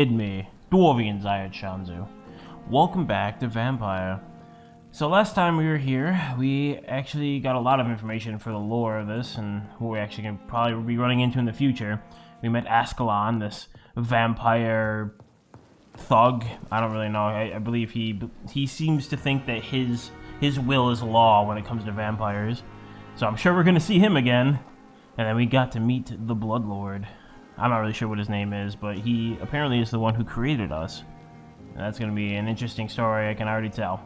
Me, Dwarvian Shanzu. Welcome back to Vampyr. So last time we were here, we actually got a lot of information for the lore of this, and what we're actually going to probably be running into in the future. We met Ascalon, this vampire thug. I don't really know. I believe he seems to think that his will is law when it comes to vampires. So I'm sure we're going to see him again. And then we got to meet the Bloodlord. I'm not really sure what his name is, but he apparently is the one who created us. And that's going to be an interesting story, I can already tell.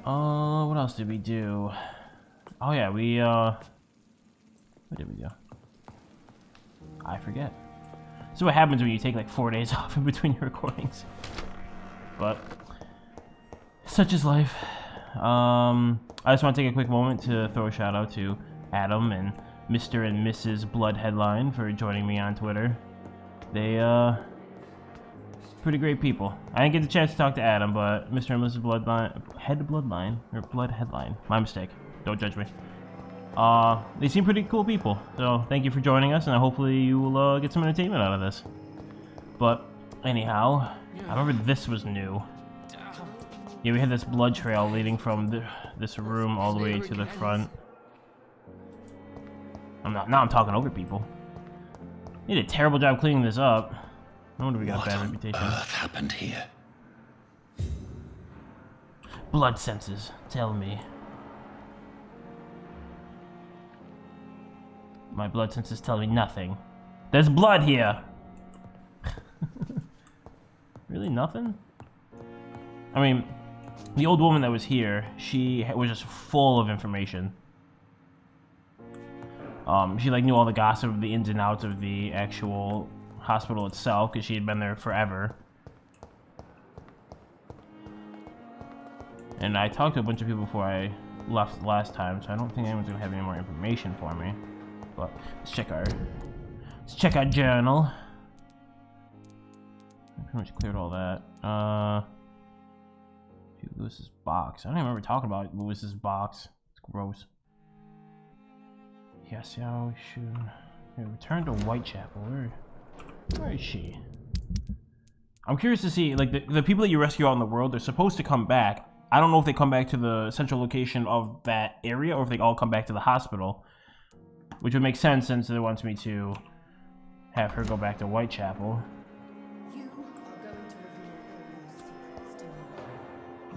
What else did we do? Oh yeah, what did we do? I forget. So what happens when you take like 4 days off in between your recordings? But such is life. I just want to take a quick moment to throw a shout out to Adam and Mr. and Mrs. Blood Headline for joining me on Twitter. They, pretty great people. I didn't get the chance to talk to Adam, but Mr. and Mrs. Blood Headline. My mistake. Don't judge me. They seem pretty cool people. So, thank you for joining us, and hopefully you will, get some entertainment out of this. But, anyhow, I remember this was new. Yeah, we had this blood trail leading from this room all the way to the front. Now I'm talking over people. You did a terrible job cleaning this up. No wonder we got a bad reputation. What on earth happened here? Blood senses, tell me. My blood senses tell me nothing. There's blood here! Really nothing? I mean, the old woman that was here, she was just full of information. She like knew all the gossip of the ins and outs of the actual hospital itself, because she had been there forever. And I talked to a bunch of people before I left last time, so I don't think anyone's gonna have any more information for me. But let's check our journal. I pretty much cleared all that. Lewis's box. I don't even remember talking about Lewis's box. It's gross. Yes, yeah, we should. Yeah, return to Whitechapel. Where is she? I'm curious to see, like, the people that you rescue out in the world, they're supposed to come back. I don't know if they come back to the central location of that area, or if they all come back to the hospital. Which would make sense, since it wants me to have her go back to Whitechapel.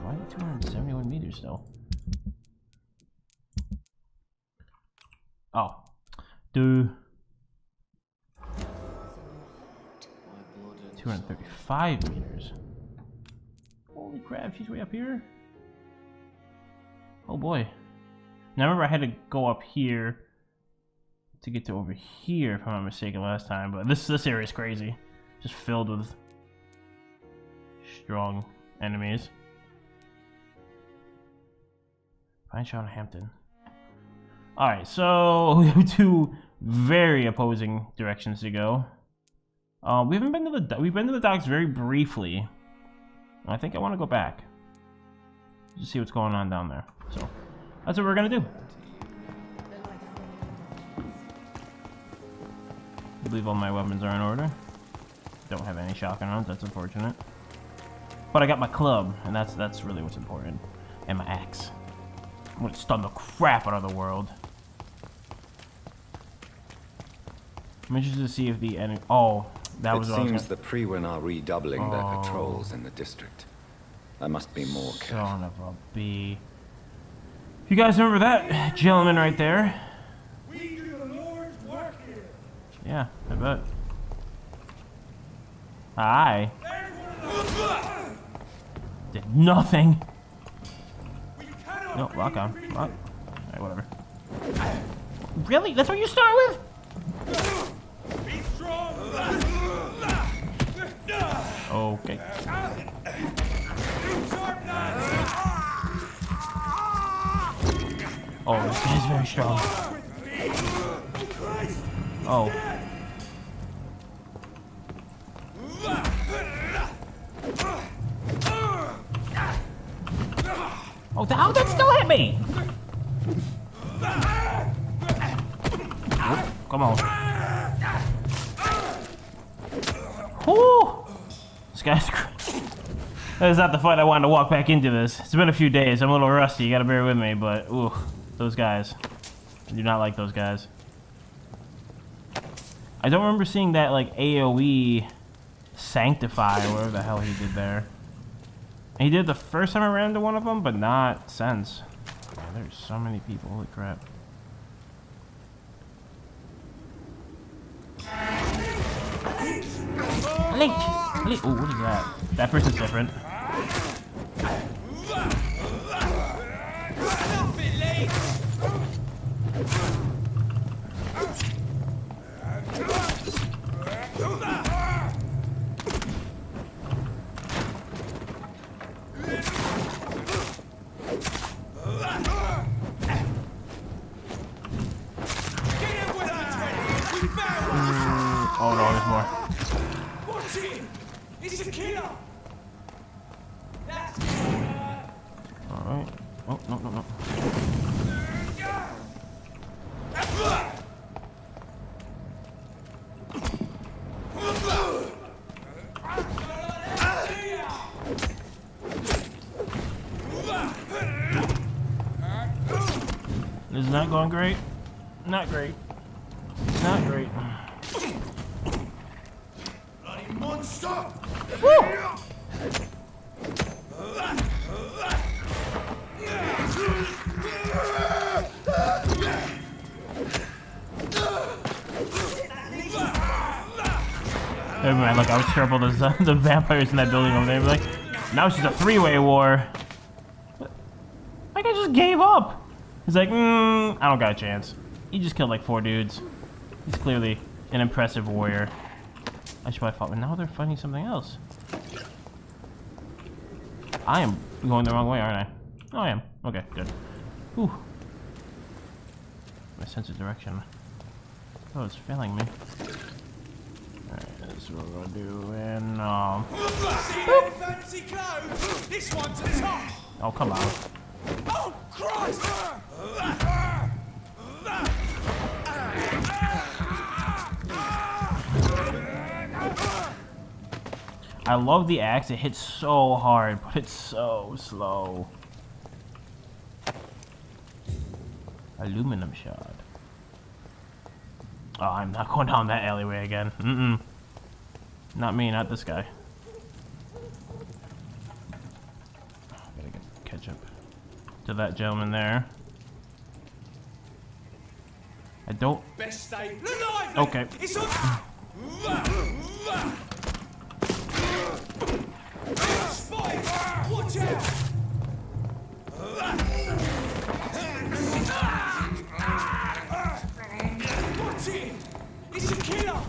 Why 271 meters still? Oh. 235 meters. Holy crap, she's way up here. Oh boy. Now remember I had to go up here to get to over here, if I'm not mistaken, last time, but this area is crazy. Just filled with strong enemies. Find Sean Hampton. Alright, so we have two very opposing directions to go. We've been to the docks very briefly. I think I want to go back. Just see what's going on down there. So that's what we're gonna do. I believe all my weapons are in order. Don't have any shotgun rounds, that's unfortunate. But I got my club, and that's really what's important. And my axe. I'm gonna stun the crap out of the world. I'm interested to see if the enemy. Oh, that was. It seems the Frewen are redoubling their patrols in the district. I must be more careful. Son of a bee. You guys remember that gentleman right there? We do the Lord's work here. Yeah, I bet. Hi. Did nothing. No, lock on. Lock. Alright, whatever. Really? That's what you start with? Be strong. Okay. Oh, this guy's very strong. Oh. Oh, how that still hit me? Come on. Whoo! This guy's... That is not the fight I wanted to walk back into this. It's been a few days. I'm a little rusty. You gotta bear with me, but... Ooh, those guys. I do not like those guys. I don't remember seeing that, like, AoE Sanctify, or whatever the hell he did there. And he did it the first time I ran into one of them, but not since. Man, there's so many people. Holy crap. Link! Oh, what is that? That person's different. Oh no, there's more. Watch it! It's a killer! Alright. Oh, no, no, no. This is not going great. Not great. Not great. Bloody monster! Woo! Never mind, look, I was sure about the vampires in that building over there. Like, now it's just a three-way war. Like, I just gave up. He's like, I don't got a chance. He just killed like 4 dudes. He's clearly an impressive warrior. I should probably fight, but now they're fighting something else. I am going the wrong way, aren't I? Oh, I am. Okay, good. Whew. My sense of direction. Oh, it's failing me. Alright, this is what we're gonna do, and Fancy clothes! This one's a top! oh, come on. Oh, Christ! I love the axe. It hits so hard, but it's so slow. Aluminum shard. Oh, I'm not going down that alleyway again. Not me, not this guy. Gotta catch up to that gentleman there. I don't... Best stay alive! Okay. It's on... Spike! Watch out! Watch it! It's a killer!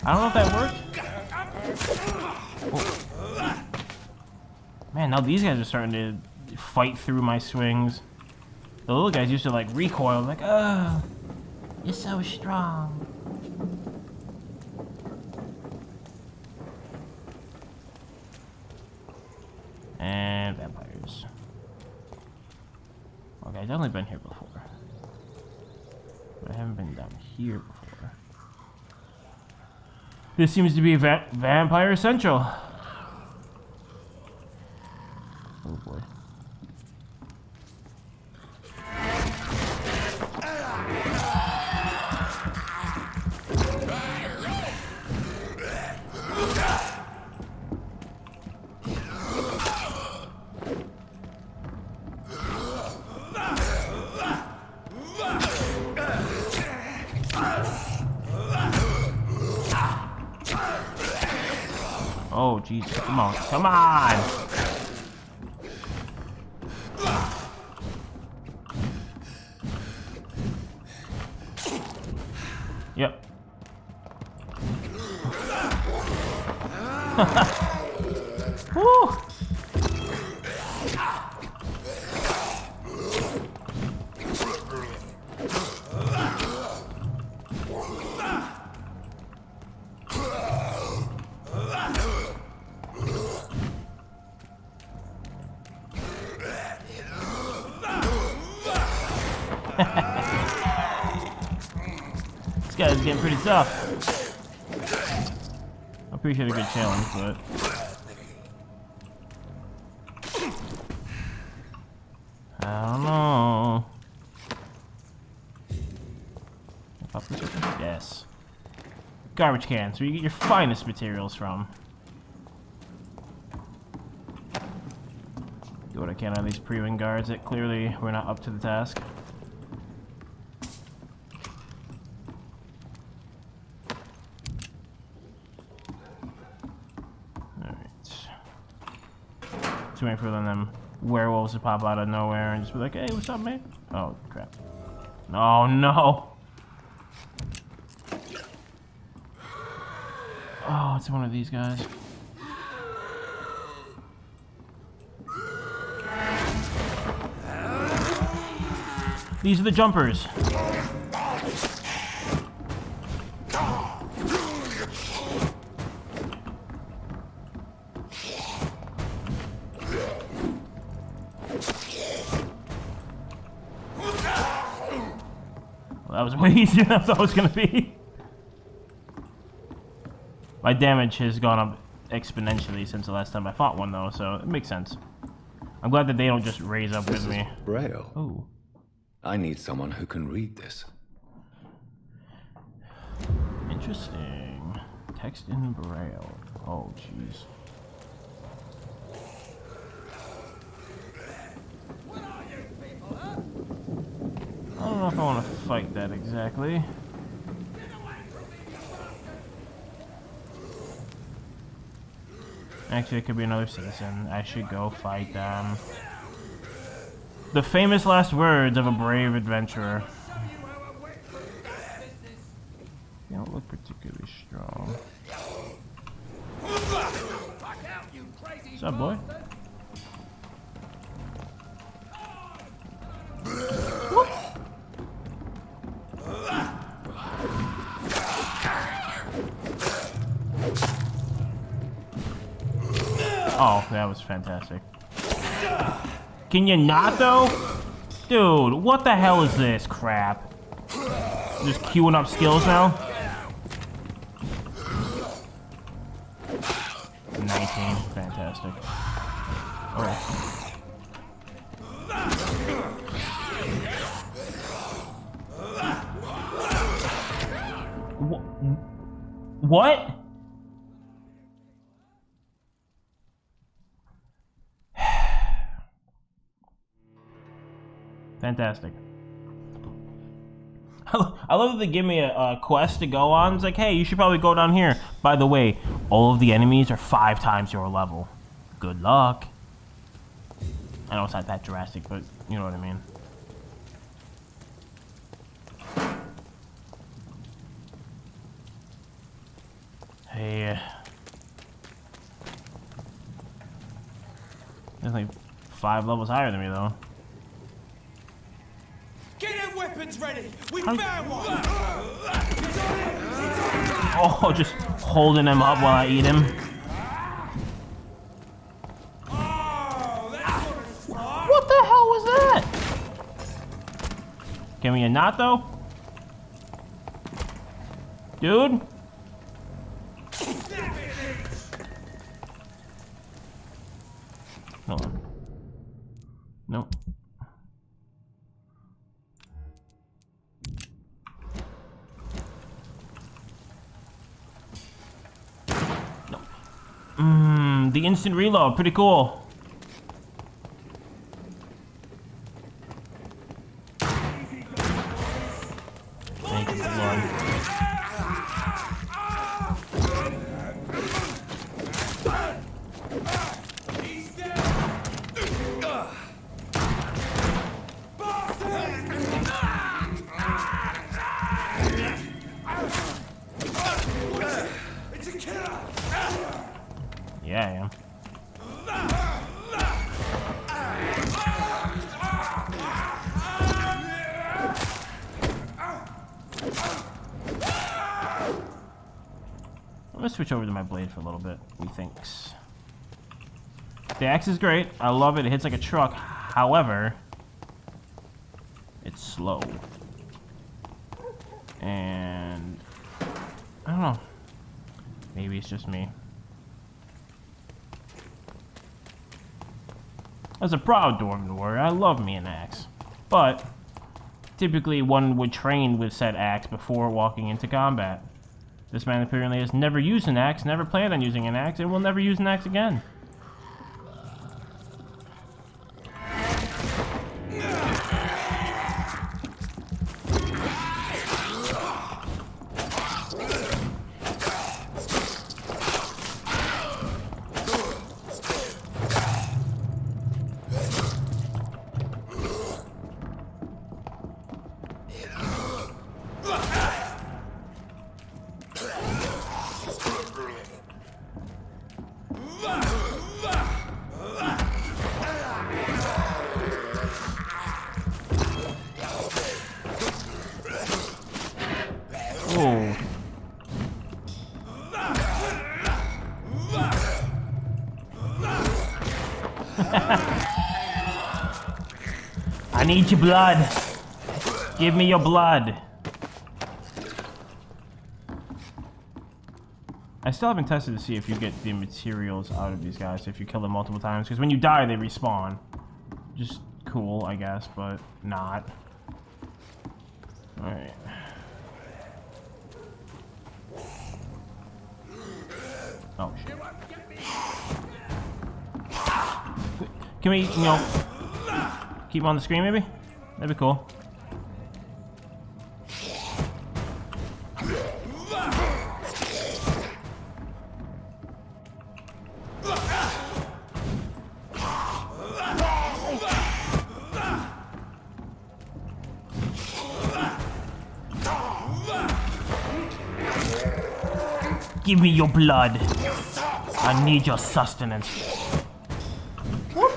I don't know if that worked. Oh. Man, now these guys are starting to fight through my swings. The little guys used to like recoil, like, oh, you're so strong. And vampires. Okay, I've definitely been here before. But I haven't been down here before. This seems to be Vampire Central. Oh boy. Oh, jeez. Come on. Come on! Yep. Woo! This guy's getting pretty tough. I appreciate a good challenge, but... I don't know. Pop this open? Yes. Garbage cans, where you get your finest materials from. Do what I can on these pre-wing guards that clearly were not up to the task. Waiting for them werewolves to pop out of nowhere and just be like, hey, what's up, man? Oh, crap. Oh, no. Oh, it's one of these guys. These are the jumpers. That was way easier than I thought it was going to be. My damage has gone up exponentially since the last time I fought one, though, so it makes sense. I'm glad that they don't just raise up with me. Braille. Oh. I need someone who can read this. Interesting. Text in Braille. Oh, jeez. I don't know if I want to fight that exactly. Actually, it could be another citizen. I should go fight them. The famous last words of a brave adventurer. They don't look particularly strong. What's up, boy? Oh, that was fantastic. Can you not, though? Dude, what the hell is this crap? Just queuing up skills now? 19, fantastic. Oh. What? Fantastic. I love that they give me a quest to go on. It's like, hey, you should probably go down here. By the way, all of the enemies are 5 times your level. Good luck. I know it's not that drastic, but you know what I mean. Hey. There's like 5 levels higher than me, though. Get them weapons ready! We found one! Oh, just holding him up while I eat him. What the hell was that? Can we not, though? Dude? Hold on. Nope. The instant reload, pretty cool. Thank you, Lord. Yeah, I am. I'm gonna switch over to my blade for a little bit, methinks. The axe is great. I love it. It hits like a truck. However, it's slow. And know. Maybe it's just me. As a proud Dwarven warrior, I love me an axe. But typically one would train with said axe before walking into combat. This man apparently has never used an axe, never planned on using an axe, and will never use an axe again. Oh. I need your blood. Give me your blood. I still haven't tested to see if you get the materials out of these guys if you kill them multiple times, because when you die they respawn. Just cool, I guess, but not. Alright. Oh shit. Can we, you know, keep on the screen maybe? That'd be cool. Give me your blood. I need your sustenance. Whoop.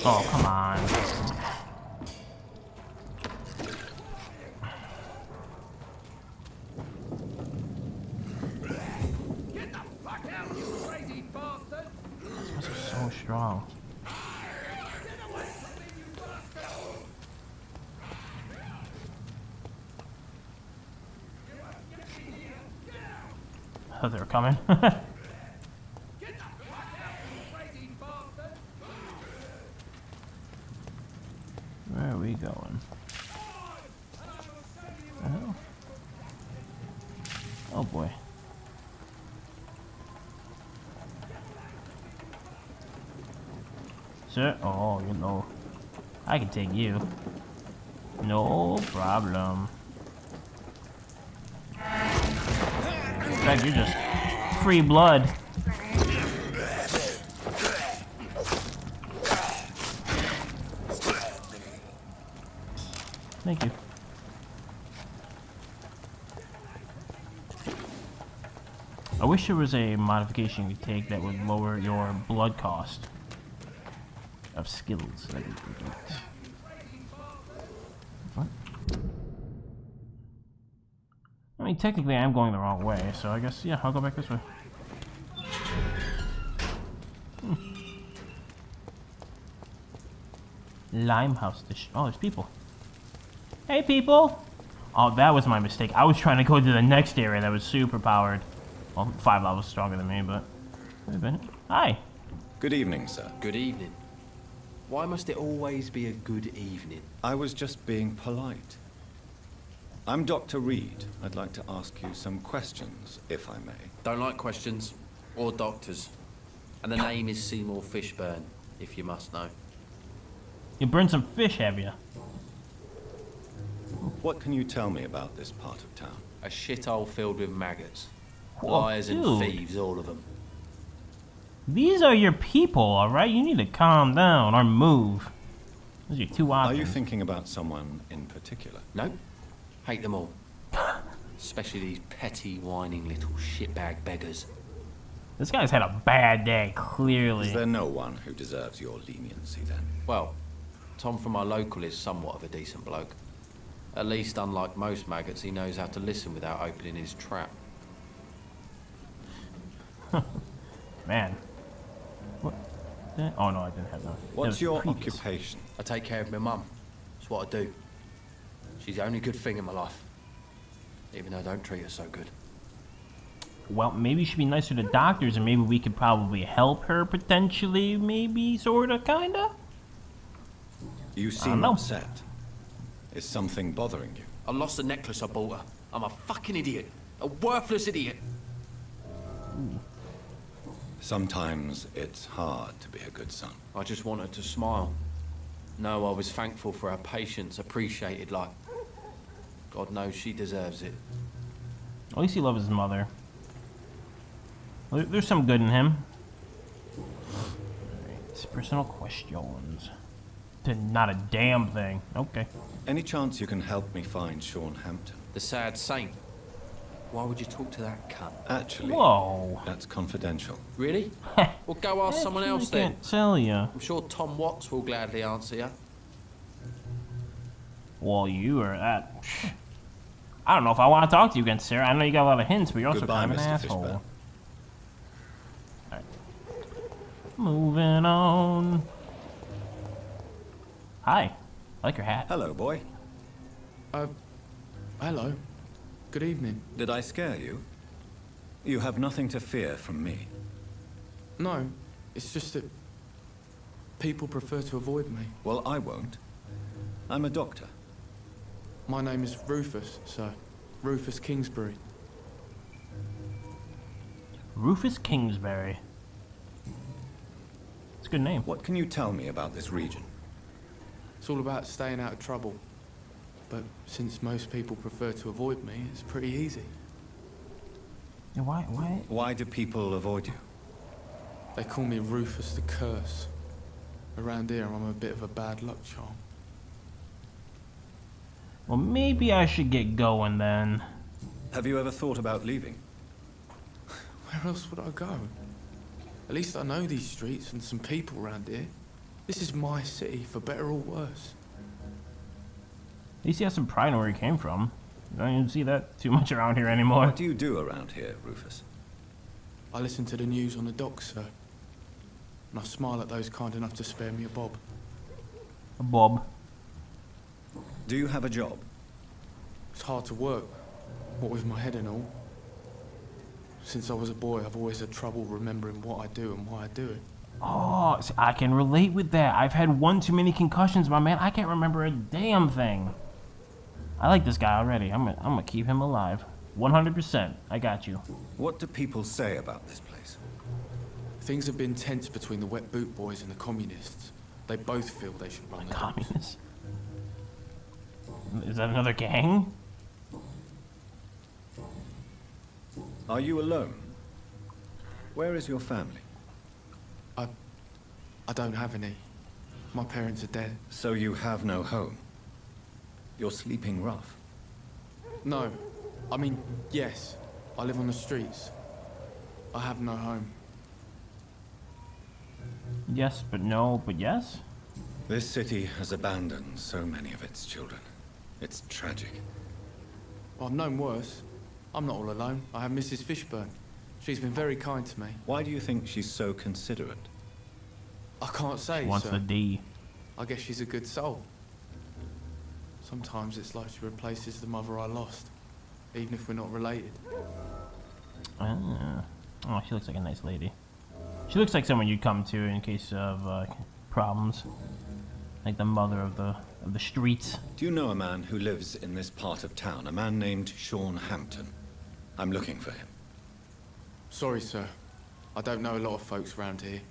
Oh, come on. Get the fuck out, you crazy bastard! This is so strong. Oh, they were coming. Where are we going? Oh, oh boy. Sir? Oh, you know. I can take you. No problem. In fact, you're just free blood. Thank you. I wish there was a modification you could take that would lower your blood cost of skills. That'd be great. What? I mean, technically I'm going the wrong way, so I guess, yeah, I'll go back this way. Limehouse dish. Oh, there's people. Hey, people! Oh, that was my mistake. I was trying to go to the next area that was super powered. Well, 5 levels stronger than me, but... Wait a minute. Hi! Good evening, sir. Good evening. Why must it always be a good evening? I was just being polite. I'm Dr. Reed. I'd like to ask you some questions, if I may. Don't like questions, or doctors. And the name is Seymour Fishburne, if you must know. You burned some fish, have you? What can you tell me about this part of town? A shithole filled with maggots. Whoa, Liars and dude. thieves, all of them. These are your people, alright? You need to calm down or move. Those are your two Are options. you thinking about someone in particular? No, hate them all. Especially these petty, whining little shitbag beggars. This guy's had a bad day, clearly. Is there no one who deserves your leniency, then? Well, Tom from our local is somewhat of a decent bloke. At least, unlike most maggots, he knows how to listen without opening his trap. Man. What? Oh no, I didn't have that. What's your occupation? I take care of my mum. That's what I do. She's the only good thing in my life. even though they don't treat us so good. Well, maybe she should be nicer to doctors, and maybe we could probably help her potentially, maybe, sorta, kinda? You seem know. upset. Is something bothering you? I lost the necklace I bought her. I'm a fucking idiot. A worthless idiot. Sometimes it's hard to be a good son. I just wanted to smile. No, I was thankful for her patience, appreciated like... God knows she deserves it. At least he loves his mother. There's some good in him. Alright, personal questions. Not a damn thing. Okay. Any chance you can help me find Sean Hampton? The sad saint. Why would you talk to that cunt? Actually, Whoa. that's confidential. Really? Well, go ask someone else then. Can't tell ya. I'm sure Tom Watts will gladly answer you. Well, you are that. I don't know if I want to talk to you again, Sarah. I know you got a lot of hints, but you're also Goodbye, kind of an Mr. asshole. Fishburne. Alright. Moving on. Hi. I like your hat. Hello, boy. Hello. Good evening. Did I scare you? You have nothing to fear from me. No, it's just that people prefer to avoid me. Well, I won't. I'm a doctor. My name is Rufus, sir. Rufus Kingsbury. Rufus Kingsbury. It's a good name. What can you tell me about this region? It's all about staying out of trouble. But since most people prefer to avoid me, it's pretty easy. Yeah, why? Why do people avoid you? They call me Rufus the Curse. Around here, I'm a bit of a bad luck charm. Well, maybe I should get going then. Have you ever thought about leaving? Where else would I go? At least I know these streets and some people around here. This is my city, for better or worse. At least he has some pride in where he came from. You don't even see that too much around here anymore. What do you do around here, Rufus? I listen to the news on the docks, sir. And I smile at those kind enough to spare me a bob. A bob. Do you have a job? It's hard to work, what with my head and all. Since I was a boy, I've always had trouble remembering what I do and why I do it. Oh, see, I can relate with that. I've had one too many concussions, my man. I can't remember a damn thing. I like this guy already. I'm gonna keep him alive. 100%. I got you. What do people say about this place? Things have been tense between the wet boot boys and the communists. They both feel they should run the docks. Communists. Is that another gang? Are you alone? Where is your family? I don't have any. My parents are dead. So you have no home? You're sleeping rough. No. I mean, yes. I live on the streets. I have no home. Yes, but no, but yes? This city has abandoned so many of its children. It's tragic. Well, I've known worse. I'm not all alone. I have Mrs. Fishburne. She's been very kind to me. Why do you think she's so considerate? I can't say, Wants sir. the D. I guess she's a good soul. Sometimes it's like she replaces the mother I lost, even if we're not related. Ah. Oh, she looks like a nice lady. She looks like someone you'd come to in case of problems. Like the mother of the streets. Do you know a man who lives in this part of town? A man named Sean Hampton. I'm looking for him. Sorry, sir. I don't know a lot of folks around here.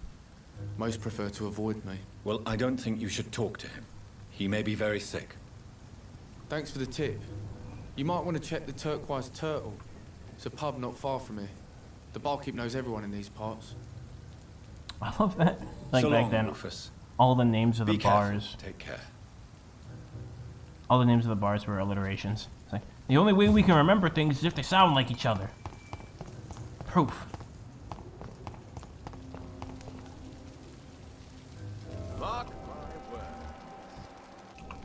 Most prefer to avoid me. Well, I don't think you should talk to him. He may be very sick. Thanks for the tip. You might want to check the Turquoise Turtle. It's a pub not far from here. The barkeep knows everyone in these parts. I love that. Like So back long, then, Rufus. all the names of the Be careful. bars. Take care. All the names of the bars were alliterations. It's like, the only way we can remember things is if they sound like each other. Proof. Mark my words.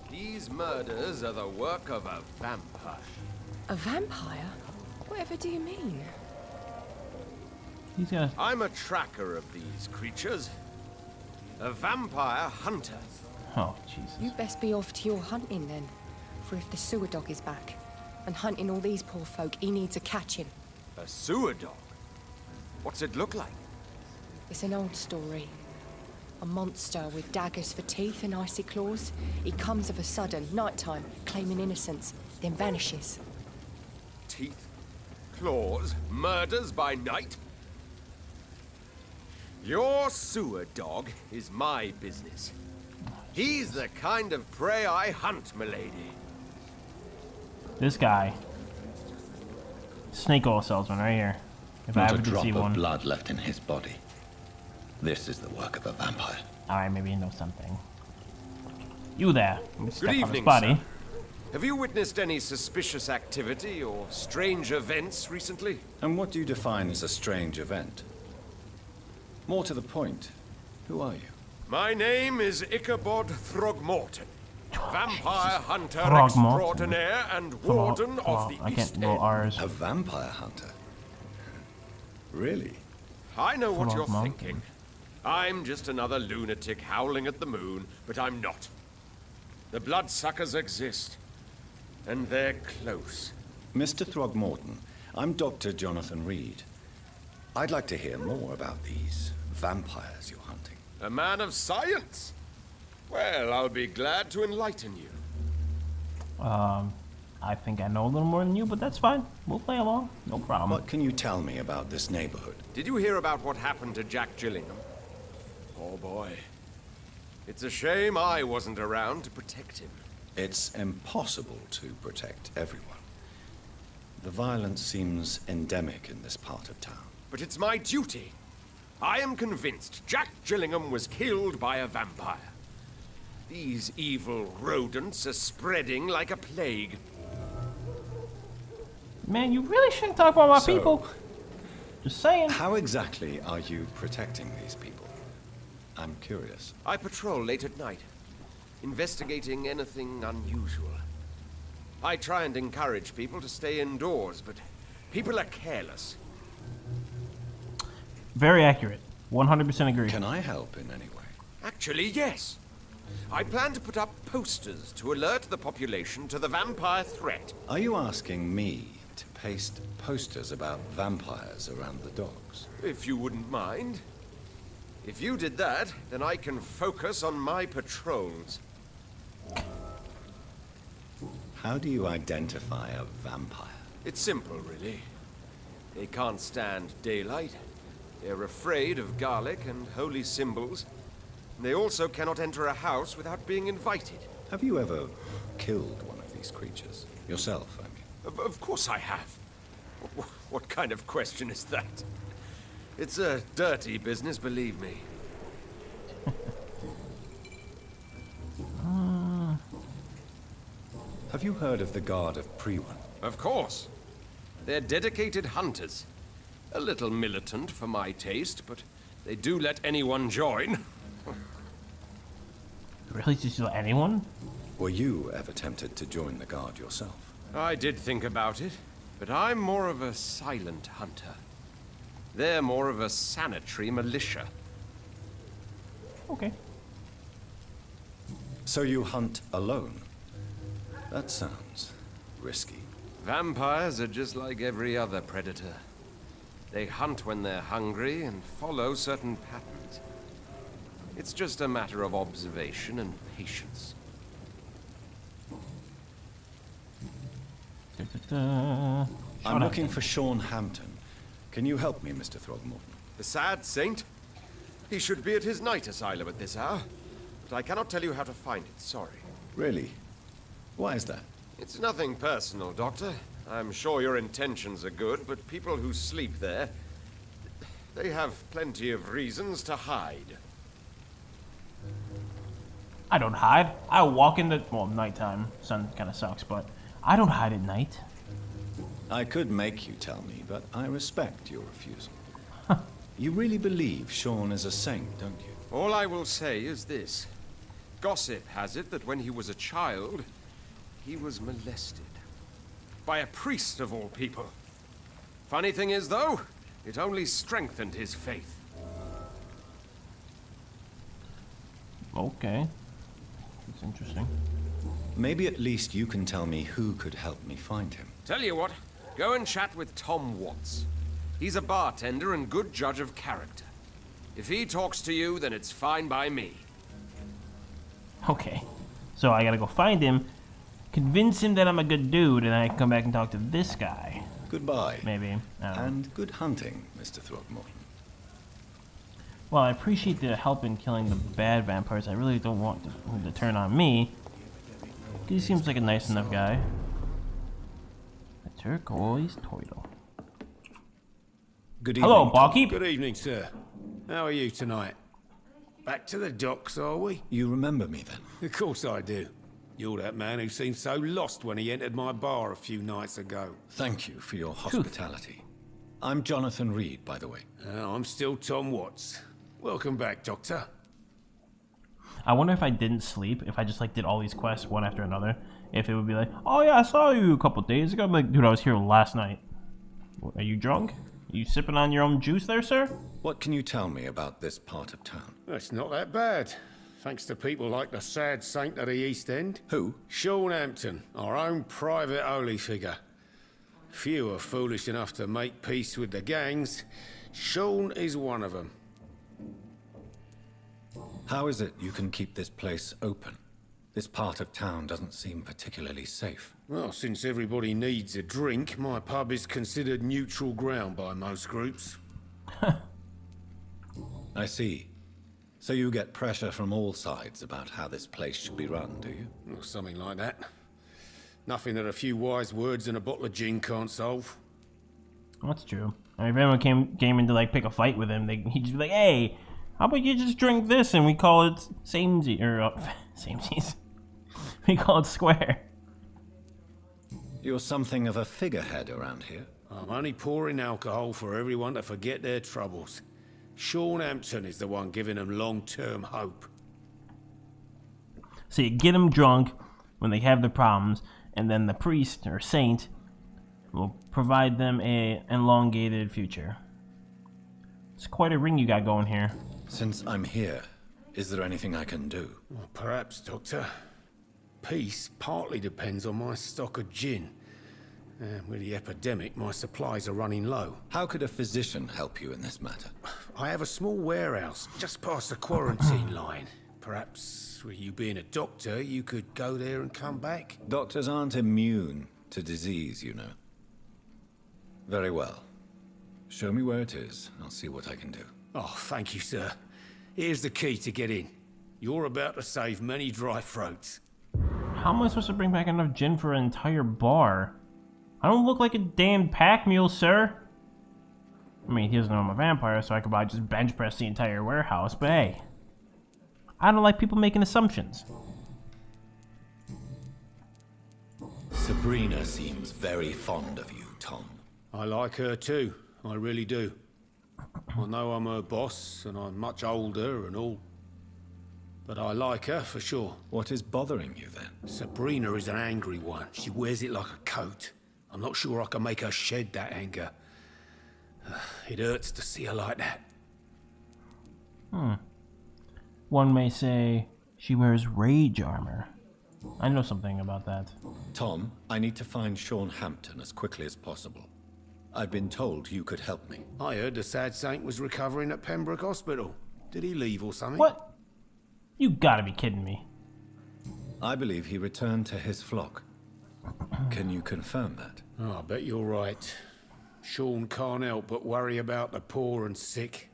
These murders are the work of a vampire. A vampire? Whatever do you mean? He's got a... I'm a tracker of these creatures. A vampire hunter. Oh, Jesus. You best be off to your hunting then, for if the sewer dog is back, And hunting all these poor folk, he needs a catching. A sewer dog? What's it look like? It's an old story. A monster with daggers for teeth and icy claws. He comes of a sudden, nighttime, claiming innocence, then vanishes. Teeth, claws, murders by night? Your sewer dog is my business. He's the kind of prey I hunt, milady. This guy. Snake oil salesman right here. If I Not a ever did drop see of one. blood left in his body. This is the work of a vampire. Alright, maybe you know something. You there. Let me step Good on his evening, body. sir. Have you witnessed any suspicious activity or strange events recently? And what do you define as a strange event? More to the point, who are you? My name is Ichabod Throgmorton, vampire hunter Throgmorton. extraordinaire and warden of the I East can't roll End. R's. A vampire hunter? Really? I know what you're Throgmorton. thinking. I'm just another lunatic howling at the moon, but I'm not. The bloodsuckers exist, and they're close. Mr. Throgmorton, I'm Dr. Jonathan Reed. I'd like to hear more about these vampires you're hunting. A man of science? Well, I'll be glad to enlighten you. I think I know a little more than you, but that's fine. We'll play along. No problem. What can you tell me about this neighborhood? Did you hear about what happened to Jack Gillingham? Oh boy. It's a shame I wasn't around to protect him. It's impossible to protect everyone. The violence seems endemic in this part of town. But it's my duty. I am convinced Jack Gillingham was killed by a vampire. These evil rodents are spreading like a plague. Man, you really shouldn't talk about my So- people. Just saying. How exactly are you protecting these people? I'm curious. I patrol late at night, investigating anything unusual. I try and encourage people to stay indoors, but people are careless. Very accurate. 100% agree. Can I help in any way? Actually, yes. I plan to put up posters to alert the population to the vampire threat. Are you asking me to paste posters about vampires around the docks? If you wouldn't mind. If you did that, then I can focus on my patrols. How do you identify a vampire? It's simple, really. They can't stand daylight. They're afraid of garlic and holy symbols. They also cannot enter a house without being invited. Have you ever killed one of these creatures? Yourself, I mean. Of course I have. What kind of question is that? It's a dirty business, believe me. Have you heard of the Guard of Priwen? Of course. They're dedicated hunters. A little militant for my taste, but they do let anyone join. Really? Just let anyone? Were you ever tempted to join the Guard yourself? I did think about it, but I'm more of a silent hunter. They're more of a sanitary militia. Okay. So you hunt alone? That sounds risky. Vampires are just like every other predator. They hunt when they're hungry and follow certain patterns. It's just a matter of observation and patience. Da-da-da. I'm looking for Sean Hampton. Can you help me, Mr. Throgmorton? The sad saint? He should be at his night asylum at this hour. But I cannot tell you how to find it, sorry. Really? Why is that? It's nothing personal, Doctor. I'm sure your intentions are good, but people who sleep there, they have plenty of reasons to hide. I don't hide. I walk in the... Well, nighttime. Sun kind of sucks, but I don't hide at night. I could make you tell me, but I respect your refusal. You really believe Sean is a saint, don't you? All I will say is this. Gossip has it that when he was a child, he was molested. By a priest of all people. Funny thing is, though, it only strengthened his faith. Okay. That's interesting. Maybe at least you can tell me who could help me find him. Tell you what, go and chat with Tom Watts. He's a bartender and good judge of character. If he talks to you, then it's fine by me. Okay. So I gotta go find him, convince him that I'm a good dude, and I can come back and talk to this guy. Goodbye. Maybe. I don't know. And good hunting, Mr. Throckmorton. Well, I appreciate the help in killing the bad vampires. I really don't want him to turn on me. He seems like a nice enough guy. A turquoise turtle. Good evening. Hello, Barkeep. Good evening, sir. How are you tonight? Back to the docks, are we? You remember me then? Of course I do. You're that man who seemed so lost when he entered my bar a few nights ago. Thank you for your hospitality. I'm Jonathan Reed, by the way. I'm still Tom Watts. Welcome back, Doctor. I wonder if I didn't sleep, if I just like did all these quests one after another, if it would be like, oh yeah, I saw you a couple days ago. I'm like, dude, I was here last night. Are you drunk? Are you sipping on your own juice there, sir? What can you tell me about this part of town? It's not that bad. Thanks to people like the sad saint of the East End. Who? Sean Hampton, our own private holy figure. Few are foolish enough to make peace with the gangs. Sean is one of them. How is it you can keep this place open? This part of town doesn't seem particularly safe. Well, since everybody needs a drink, my pub is considered neutral ground by most groups. I see. So you get pressure from all sides about how this place should be run, do you? Or something like that. Nothing that a few wise words and a bottle of gin can't solve. That's true. I mean, if anyone came in to like pick a fight with him, he'd just be like, hey, how about you just drink this and we call it samesies, or samesies. We call it square. You're something of a figurehead around here. I'm only pouring alcohol for everyone to forget their troubles. Sean Hampton is the one giving them long-term hope. So you get them drunk when they have their problems, and then the priest or saint will provide them a elongated future. It's quite a ring you got going here. Since I'm here, is there anything I can do? Well, perhaps, Doctor. Peace partly depends on my stock of gin. And with the epidemic, my supplies are running low. How could a physician help you in this matter? I have a small warehouse just past the quarantine line. Perhaps, with you being a doctor, you could go there and come back? Doctors aren't immune to disease, you know. Very well. Show me where it is. I'll see what I can do. Oh, thank you, sir. Here's the key to get in. You're about to save many dry throats. How am I supposed to bring back enough gin for an entire bar? I don't look like a damn pack mule, sir. I mean, he doesn't know I'm a vampire, so I could probably just bench press the entire warehouse, but hey. I don't like people making assumptions. Sabrina seems very fond of you, Tom. I like her too. I really do. I know I'm her boss, and I'm much older and all. But I like her, for sure. What is bothering you, then? Sabrina is an angry one. She wears it like a coat. I'm not sure I can make her shed that anger. It hurts to see her like that. One may say she wears rage armor. I know something about that. Tom, I need to find Sean Hampton as quickly as possible. I've been told you could help me. I heard the sad saint was recovering at Pembroke Hospital. Did he leave or something? What? You gotta be kidding me. I believe he returned to his flock. Can you confirm that? Oh, I bet you're right. Sean can't help but worry about the poor and sick.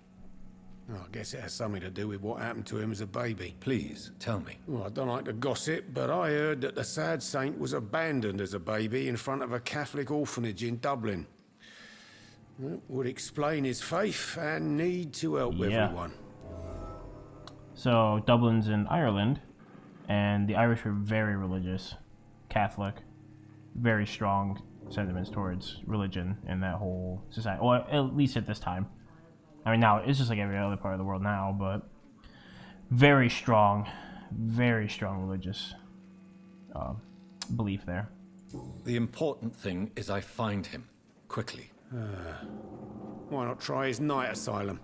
Oh, I guess it has something to do with what happened to him as a baby. Please, tell me. Well, I don't like to gossip, but I heard that the sad saint was abandoned as a baby in front of a Catholic orphanage in Dublin. That would explain his faith and need to help everyone. So, Dublin's in Ireland, and the Irish are very religious, Catholic, very strong sentiments towards religion in that whole society, or at least at this time. I mean, now it's just like every other part of the world now, but very strong religious belief there. The important thing is I find him, quickly. Why not try his night asylum?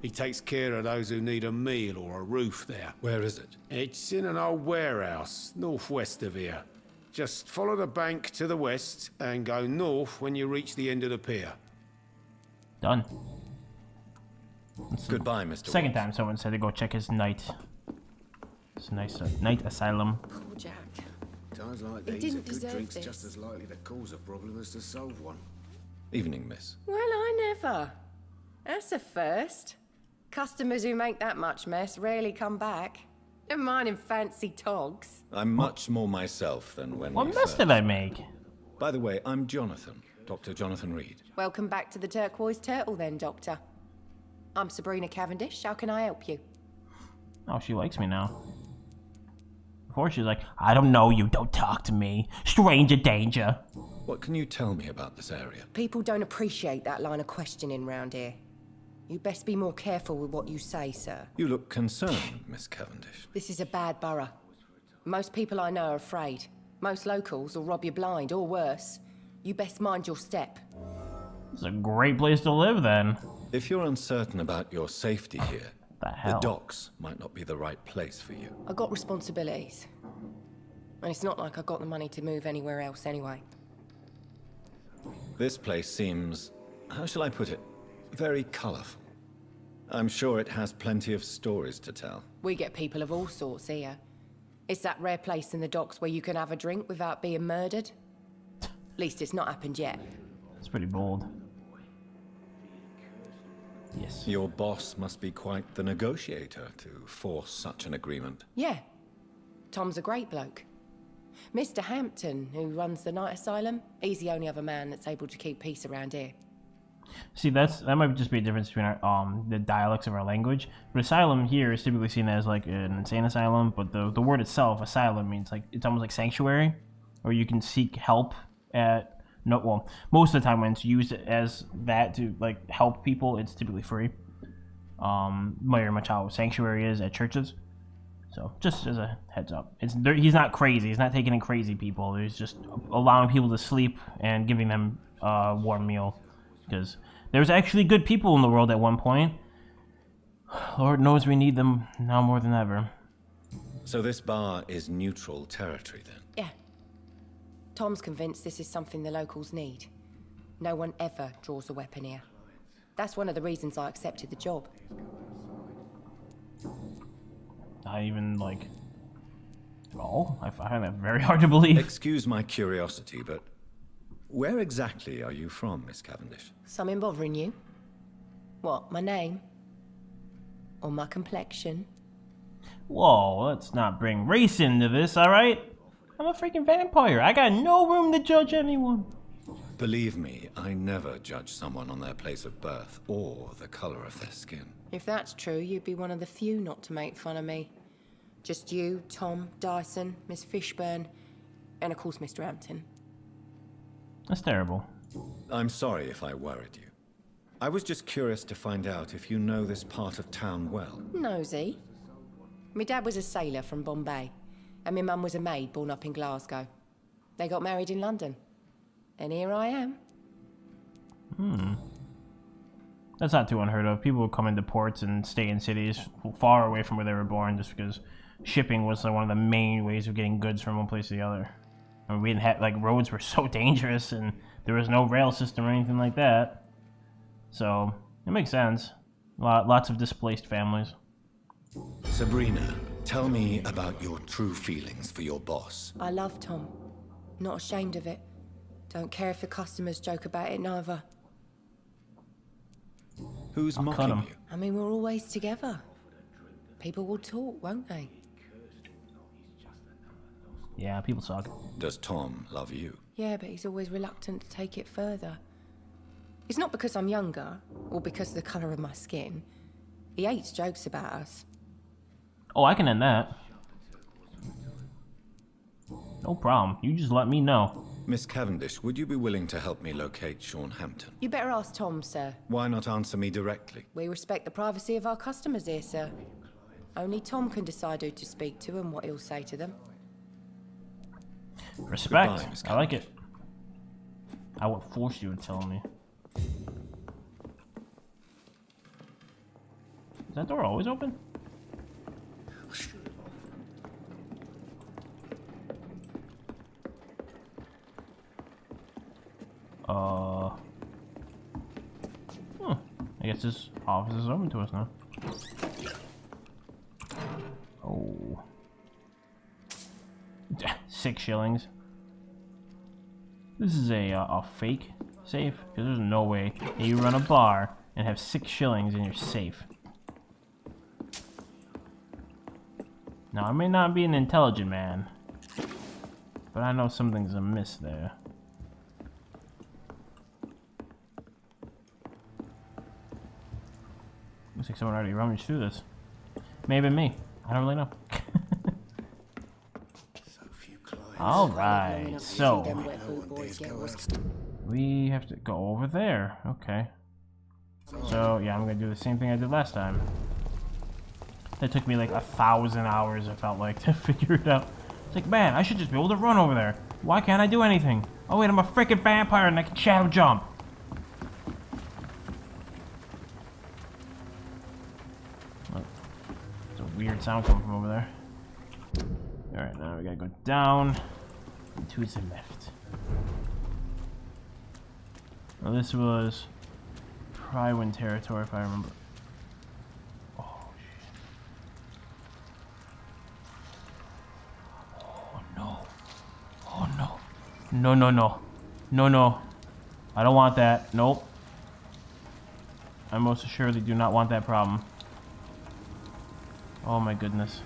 He takes care of those who need a meal or a roof there. Where is it? It's in an old warehouse, northwest of here. Just follow the bank to the west and go north when you reach the end of the pier. Done. Goodbye, Mr. Second Watts. time someone said to go check his night. His nice night asylum. Poor Jack. Times like He these, didn't a good deserve drink's this. just as likely to cause a problem as to solve one. Evening, miss. Well, I never. That's a first. Customers who make that much mess rarely come back. Never mind in fancy togs. I'm much more myself than when What we mess first... did I make? By the way, I'm Jonathan, Dr. Jonathan Reed. Welcome back to the Turquoise Turtle then, Doctor. I'm Sabrina Cavendish. How can I help you? Oh, she likes me now. Before she was like, I don't know you, don't talk to me. Stranger danger. What can you tell me about this area? People don't appreciate that line of questioning round here. You best be more careful with what you say, sir. You look concerned, Miss Cavendish. This is a bad borough. Most people I know are afraid. Most locals will rob you blind, or worse. You best mind your step. It's a great place to live then. If you're uncertain about your safety here, The hell? the docks might not be the right place for you. I got responsibilities. And it's not like I got the money to move anywhere else anyway. This place seems, how shall I put it, very colorful. I'm sure it has plenty of stories to tell. We get people of all sorts here. It's that rare place in the docks where you can have a drink without being murdered. At least it's not happened yet. It's pretty bold. Yes. Your boss must be quite the negotiator to force such an agreement. Yeah. Tom's a great bloke. Mr. Hampton, who runs the night asylum, he's the only other man that's able to keep peace around here. See, that might just be a difference between our, the dialects of our language. But asylum here is typically seen as like an insane asylum, but the word itself, asylum, means like it's almost like sanctuary, or you can seek help at most of the time when it's used as that to like help people, it's typically free. Very much how sanctuary is at churches. So just as a heads up, he's not crazy. He's not taking in crazy people. He's just allowing people to sleep and giving them a warm meal. Because there's actually good people in the world at one point. Lord knows we need them now more than ever. So this bar is neutral territory then? Yeah. Tom's convinced this is something the locals need. No one ever draws a weapon here. That's one of the reasons I accepted the job. Not even like... Oh, I find that very hard to believe. Excuse my curiosity, but where exactly are you from, Miss Cavendish? Something bothering you? What, my name? Or my complexion? Whoa, let's not bring race into this, alright? I'm a freaking vampire. I got no room to judge anyone. Believe me, I never judge someone on their place of birth or the color of their skin. If that's true, you'd be one of the few not to make fun of me. Just you, Tom, Dyson, Miss Fishburne, and of course Mr. Hampton. That's terrible. I'm sorry if I worried you. I was just curious to find out if you know this part of town well. Nosy. My dad was a sailor from Bombay, and my mum was a maid born up in Glasgow. They got married in London. And here I am. That's not too unheard of. People would come into ports and stay in cities far away from where they were born just because shipping was like one of the main ways of getting goods from one place to the other. I mean, we didn't have, like, roads were so dangerous and there was no rail system or anything like that. So, it makes sense. Lots of displaced families. Sabrina, tell me about your true feelings for your boss. I love Tom. Not ashamed of it. Don't care if the customers joke about it neither. Who's cut mocking him. you? I mean, we're always together. People will talk, won't they? Yeah, people suck. Does Tom love you? Yeah, but he's always reluctant to take it further. It's not because I'm younger, or because of the colour of my skin. He hates jokes about us. Oh, I can end that. No problem. You just let me know. Miss Cavendish, would you be willing to help me locate Sean Hampton? You better ask Tom, sir. Why not answer me directly? We respect the privacy of our customers here, sir. Only Tom can decide who to speak to and what he'll say to them. Respect. Goodbye, Miss I like it. I would force you to tell me. that door always open? I guess this office is open to us now. Oh. 6 shillings. This is a fake safe, because there's no way that you run a bar and have 6 shillings in your safe. Now, I may not be an intelligent man, but I know something's amiss there. Looks like someone already rummaged through this. Maybe me. I don't really know. Alright, so we have to go over there. Okay. So yeah, I'm gonna do the same thing I did last time. That took me like 1,000 hours, it felt like, to figure it out. It's like, man, I should just be able to run over there. Why can't I do anything? Oh wait, I'm a freaking vampire and I can shadow jump. Weird sound coming from over there. Alright, now we gotta go down and to the left. Now this was Prywin territory if I remember. Oh shit. Oh no. Oh no. No, no, no. No, no. I don't want that. Nope. I most assuredly do not want that problem. Oh my goodness.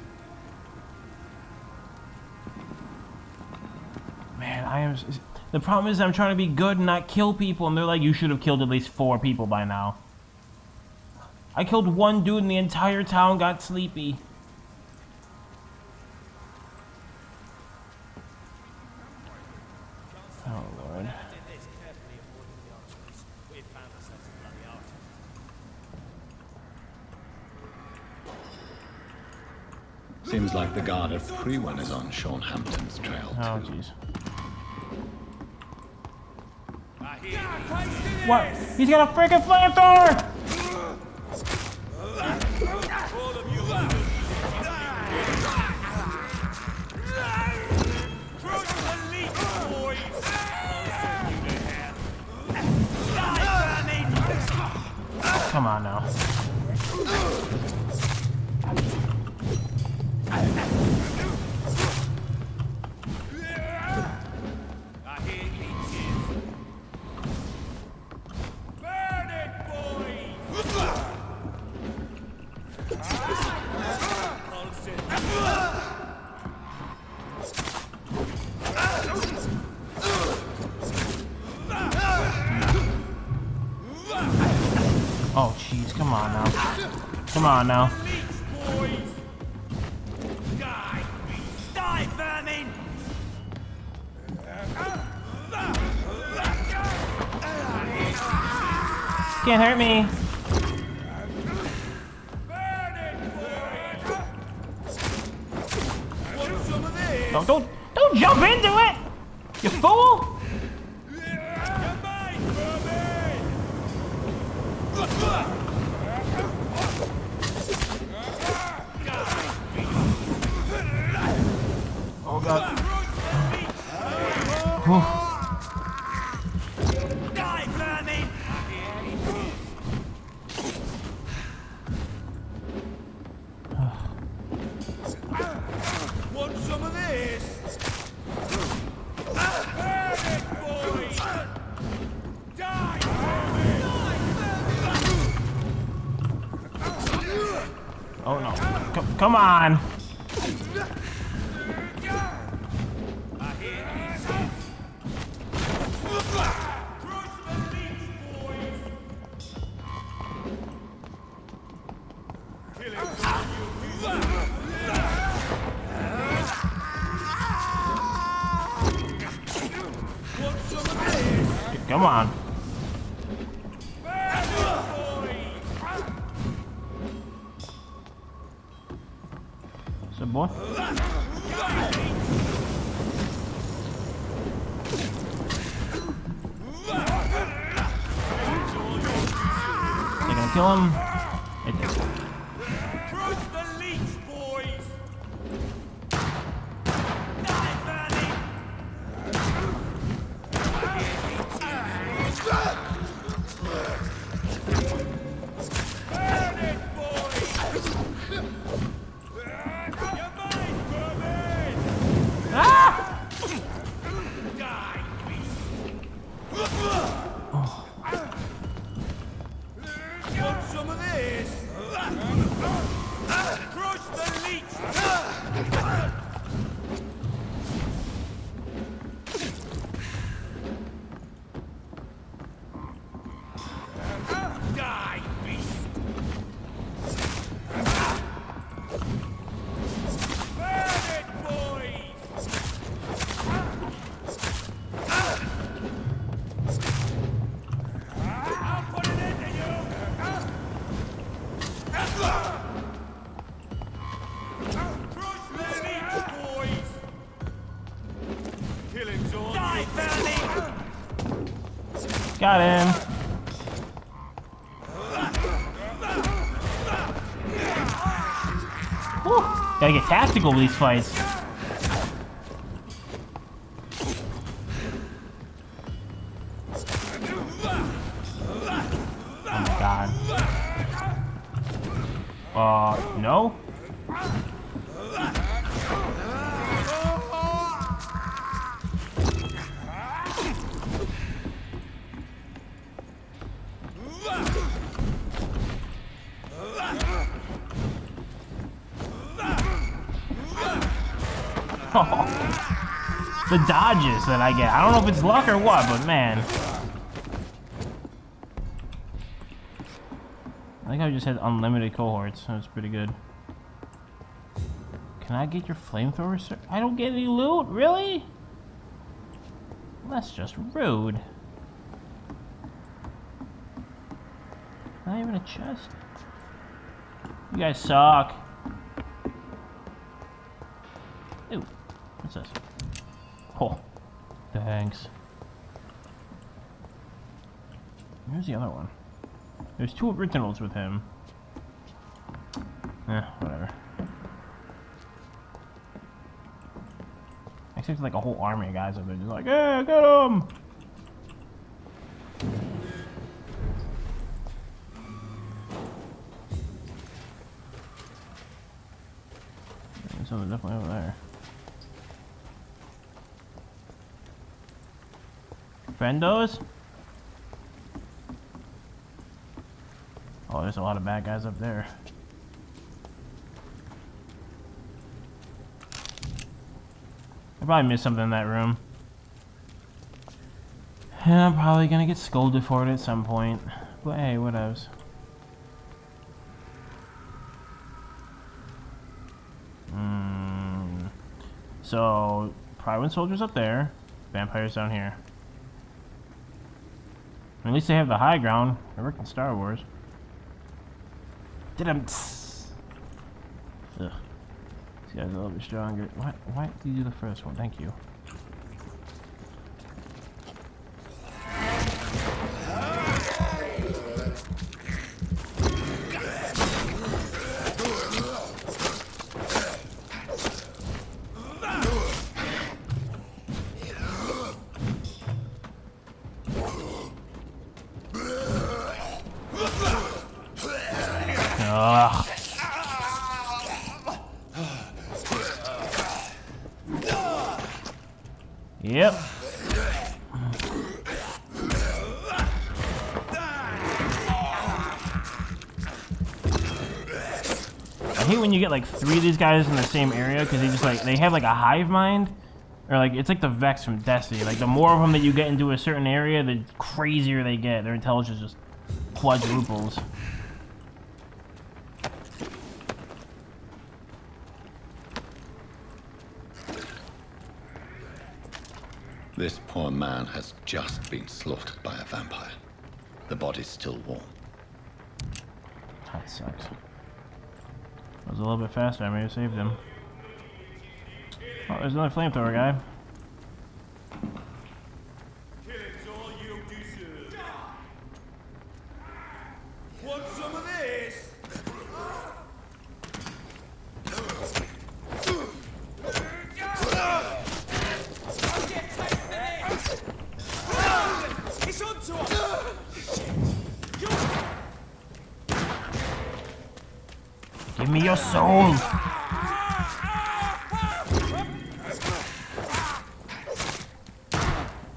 Man, I am... The problem is I'm trying to be good and not kill people, and they're like, you should have killed at least 4 people by now. I killed 1 dude and the entire town got sleepy. Oh lord. Seems like the guard of Prywin is on Sean Hampton's trail, too. Oh, jeez. What? He's got a freaking flamethrower! Come on now. Oh, jeez, come on now. Come on now. Die, vermin! Can't hurt me. Don't jump into it! You fool! Oh god. Die, vermin! Want some of this? Oh no. Come on! Come on. So, boy. They're gonna kill him. It did. Got him. Whew. Gotta get tactical with these fights. Oh my god. No? The dodges that I get. I don't know if it's luck or what, but man. I think I just had unlimited cohorts. That was pretty good. Can I get your flamethrower, sir? I don't get any loot? Really? Well, that's just rude. Not even a chest. You guys suck. Ooh, what's this? Oh, thanks. Where's the other one? There's 2 originals with him. Whatever. I expect like a whole army of guys up there just like, yeah, get him! There's something definitely over there. Friendos? Oh, there's a lot of bad guys up there. I probably missed something in that room. And I'm probably gonna get scolded for it at some point. But hey, what else? So, Private Soldiers up there, Vampires down here. At least they have the high ground. They work in Star Wars. Ugh. These guys are a little bit stronger. Why did you do the first one? Thank you. Ugh. Yep. I hate when you get like 3 of these guys in the same area because they have like a hive mind, or like it's like the Vex from Destiny. Like the more of them that you get into a certain area, the crazier they get. Their intelligence just quadruples. This poor man has just been slaughtered by a vampire. The body's still warm. That sucks. I was a little bit faster, I may have saved him. Oh, there's another flamethrower guy. Want some of this? It's onto us! Give me your soul!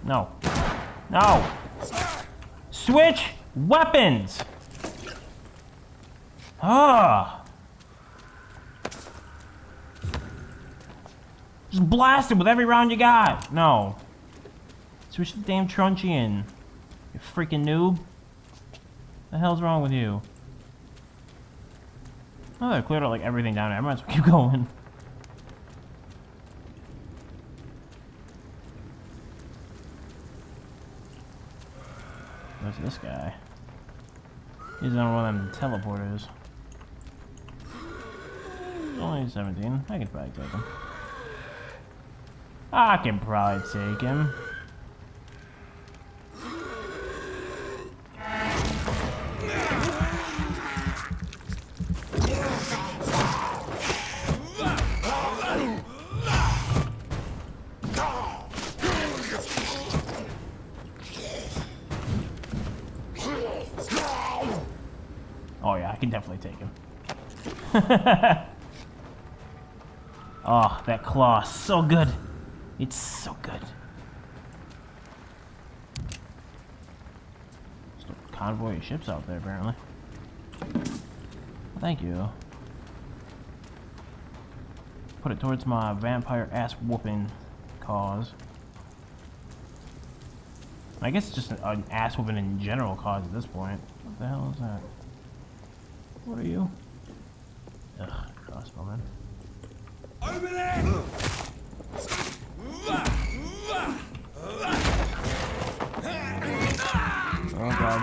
No. No! Switch weapons! Ah! Just blast him with every round you got! No. Switch the damn truncheon. You freaking noob. The hell's wrong with you? Oh, they cleared out like everything down there. I might as well keep going. Where's this guy? He's on one of them teleporters. Only 17. I can probably take him. I can probably take him. Oh yeah, I can definitely take him. Oh, that claw, so good. It's so good. Still convoy of ships out there, apparently. Thank you. Put it towards my vampire ass whooping cause. I guess it's just an ass whooping in general cause at this point. What the hell is that? What are you? Ugh, crossbowman. Over there! Oh god.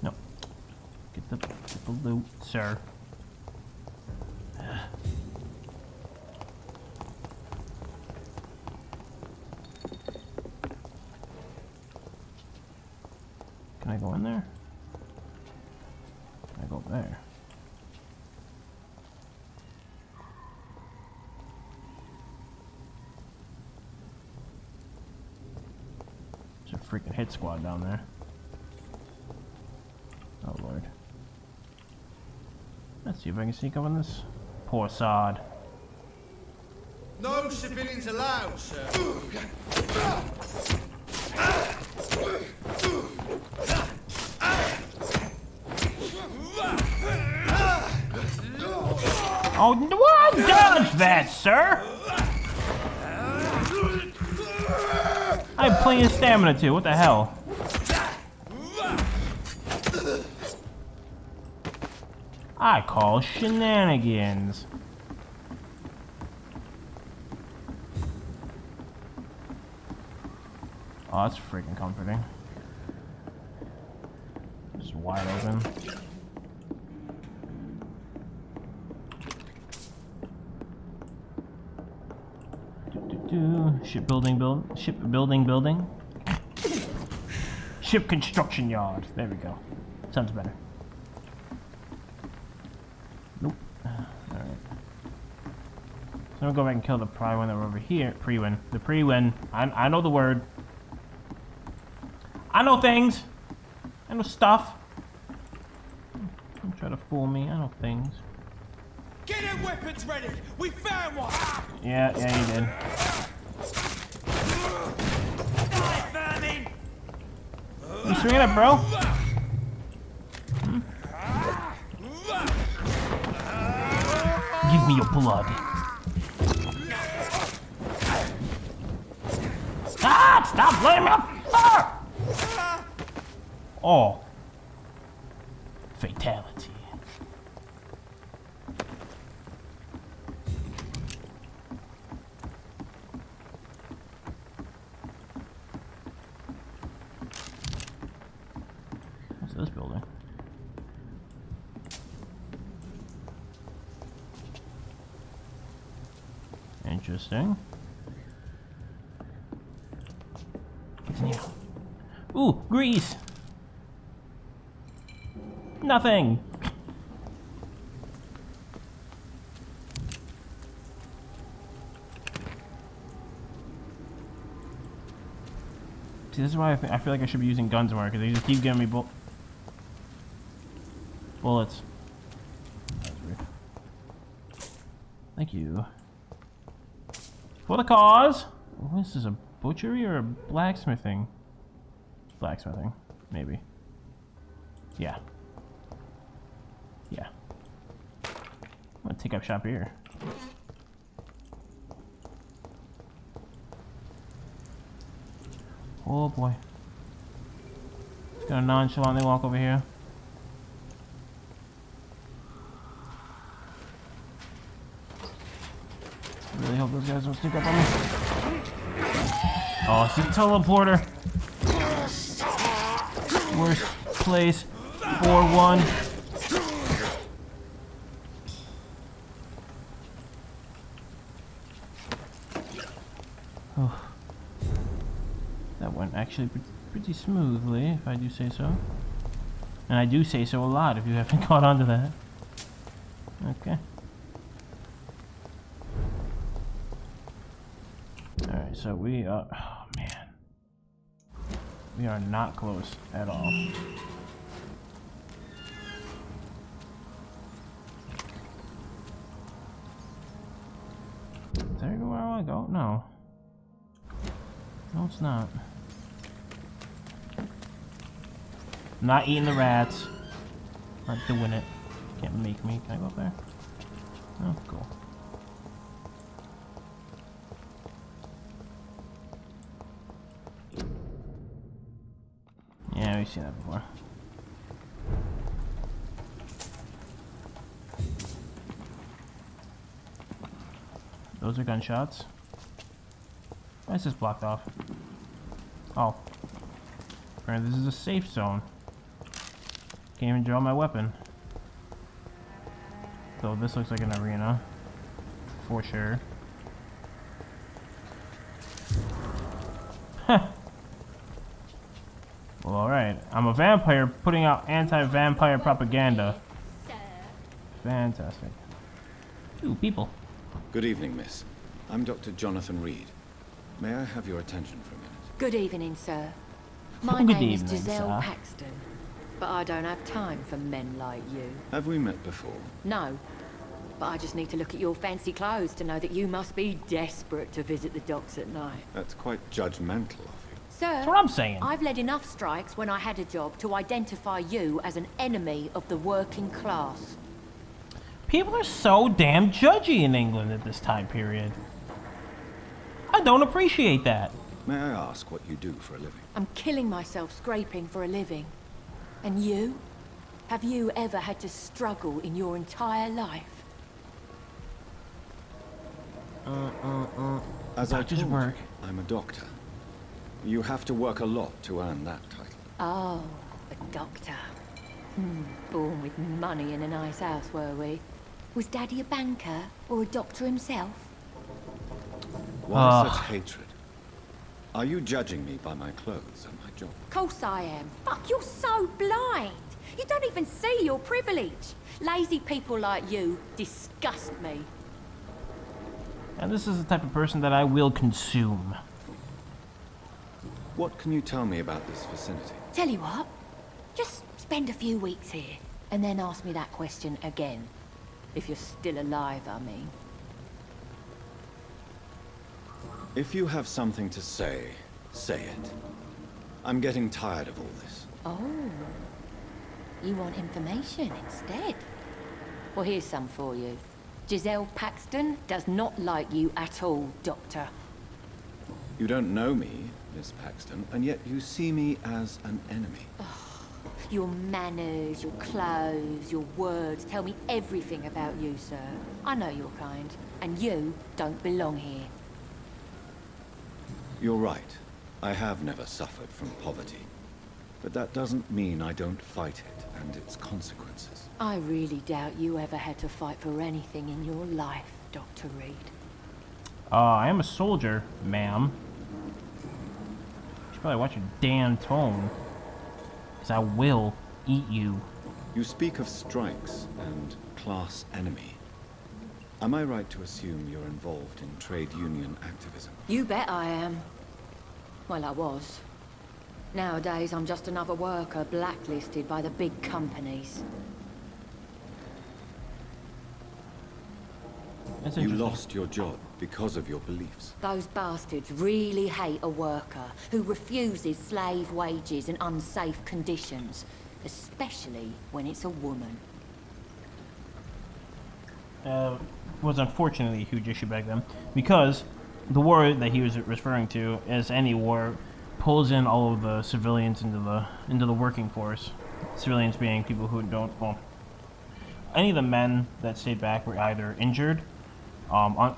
No. Get the loot, sir. Can I go in there? Can I go there? There's a freaking hit squad down there. Oh lord. Let's see if I can sneak up on this poor sod. No civilians allowed, sir. Oh, what? Dodge that, sir! I have plenty of stamina too, what the hell? I call shenanigans. Oh, that's freaking comforting. Just wide open. Shipbuilding. Ship construction yard. There we go. Sounds better. Nope. Alright. So I'm gonna go back and kill the Pre-Win that were over here. Pre-Win. The Pre-Win. I know the word. I know things. I know stuff. Don't try to fool me. I know things. Get them weapons ready! We found one! Yeah, you did. You swing it up, bro. Hmm? Give me your blood. Ah! Stop letting me up! Ah! Oh. Fatality. What's this building? Interesting. What's in here? Ooh, grease! Nothing! See, this is why I feel like I should be using guns more, because they just keep giving me bullets. That's weird. Thank you. For the cause! What is this, a butchery or a blacksmithing? Blacksmithing, maybe. Yeah. Yeah. I'm gonna take up shop here. Oh boy. Just gonna nonchalantly walk over here. I really hope those guys don't sneak up on me. Oh, it's a teleporter. Worst place for one. Oh. That went actually pretty smoothly, if I do say so. And I do say so a lot, if you haven't caught on to that. Okay. Alright, so we are... Oh, man. We are not close at all. Is that where I want to go? No. No, it's not. I'm not eating the rats. Not doing it. Can't make me. Can I go up there? Oh, cool. Yeah, we've seen that before. Those are gunshots. Why is this blocked off? Oh. Apparently this is a safe zone. Can't even draw my weapon. So this looks like an arena. For sure. Well, alright. I'm a vampire putting out anti-vampire propaganda. Fantastic. Ooh, people. Good evening, miss. I'm Dr. Jonathan Reed. May I have your attention for a minute? Good evening, sir. My Good name is evening, Giselle sir. Paxton, but I don't have time for men like you. Have we met before? No, but I just need to look at your fancy clothes to know that you must be desperate to visit the docks at night. That's quite judgmental of you. Sir, That's what I'm saying. I've led enough strikes when I had a job to identify you as an enemy of the working class. People are so damn judgy in England at this time period. I don't appreciate that. May I ask what you do for a living? I'm killing myself scraping for a living. And you? Have you ever had to struggle in your entire life? As I Doctor's told work. you, I'm a doctor. You have to work a lot to earn that title. Oh, a doctor. Born with money in a nice house, were we? Was Daddy a banker or a doctor himself? Why such hatred? Are you judging me by my clothes and my job? Of course I am. Fuck, you're so blind. You don't even see your privilege. Lazy people like you disgust me. And this is the type of person that I will consume. What can you tell me about this vicinity? Tell you what, just spend a few weeks here and then ask me that question again. If you're still alive, I mean. If you have something to say, say it. I'm getting tired of all this. Oh, you want information instead? Well, here's some for you. Giselle Paxton does not like you at all, Doctor. You don't know me, Miss Paxton, and yet you see me as an enemy. Your manners, your clothes, your words tell me everything about you, sir. I know your kind, and you don't belong here. You're right. I have never suffered from poverty. But that doesn't mean I don't fight it and its consequences. I really doubt you ever had to fight for anything in your life, Dr. Reed. I am a soldier, ma'am. You should probably watch your damn tone. Because I will eat you. You speak of strikes and class enemy. Am I right to assume you're involved in trade union activism? You bet I am. Well, I was. Nowadays, I'm just another worker blacklisted by the big companies. That's You interesting. lost your job because of your beliefs. Those bastards really hate a worker who refuses slave wages and unsafe conditions, especially when it's a woman. Was unfortunately a huge issue back then, because the war that he was referring to, as any war, pulls in all of the civilians into the working force. Civilians being people who don't, well, any of the men that stayed back were either injured,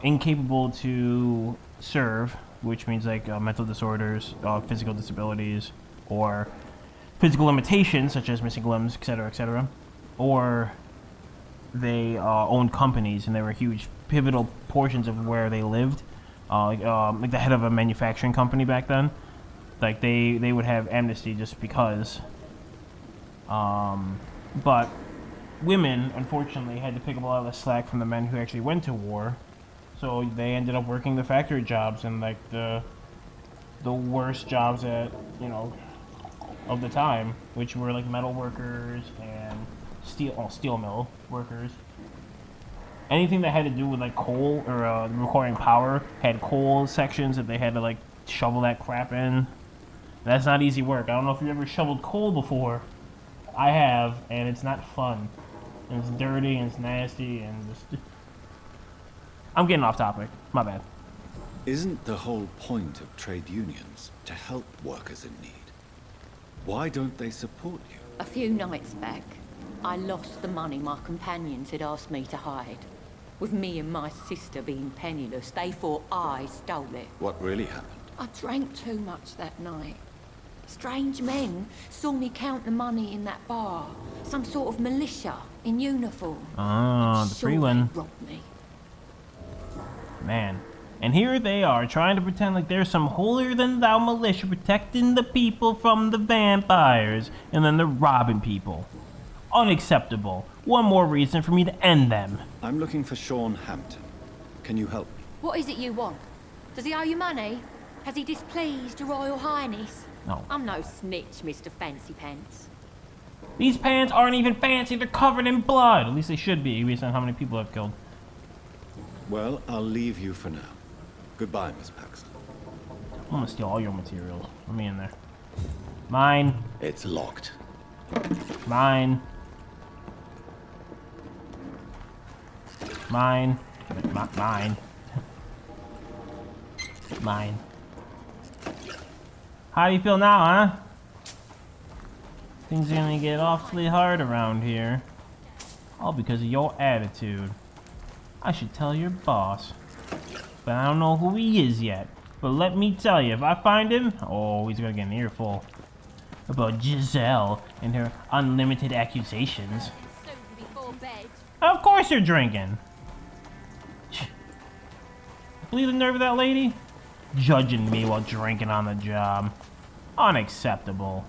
incapable to serve, which means like mental disorders, physical disabilities, or physical limitations such as missing limbs, etc., or they owned companies and they were huge pivotal portions of where they lived, like the head of a manufacturing company back then. Like they would have amnesty just because. But women, unfortunately, had to pick up a lot of the slack from the men who actually went to war. So they ended up working the factory jobs and like the worst jobs at, you know, of the time, which were like metal workers and steel mill workers. Anything that had to do with like coal or requiring power had coal sections that they had to like shovel that crap in. That's not easy work. I don't know if you've ever shoveled coal before. I have, and it's not fun. And it's dirty and it's nasty and just... I'm getting off topic. My bad. Isn't the whole point of trade unions to help workers in need? Why don't they support you? A few nights back, I lost the money my companions had asked me to hide. With me and my sister being penniless, they thought I stole it. What really happened? I drank too much that night. Strange men saw me count the money in that bar. Some sort of militia in uniform. Ah, the free one. They robbed me. Man. And here they are, trying to pretend like there's some holier-than-thou militia protecting the people from the vampires, and then they're robbing people. Unacceptable. One more reason for me to end them. I'm looking for Sean Hampton. Can you help me? What is it you want? Does he owe you money? Has he displeased your Royal Highness? No. I'm no snitch, Mr. Fancy Pants. These pants aren't even fancy, they're covered in blood. At least they should be, based on how many people I've killed. Well, I'll leave you for now. Goodbye, Miss Paxton. I'm gonna steal all your materials. Let me in there. Mine. It's locked. Mine. Mine. Mine. Mine. How do you feel now, huh? Things are gonna get awfully hard around here. All because of your attitude. I should tell your boss. But I don't know who he is yet. But let me tell you, if I find him, oh, he's gonna get an earful. About Giselle and her unlimited accusations. Of course you're drinking. Believe the nerve of that lady? Judging me while drinking on the job. Unacceptable.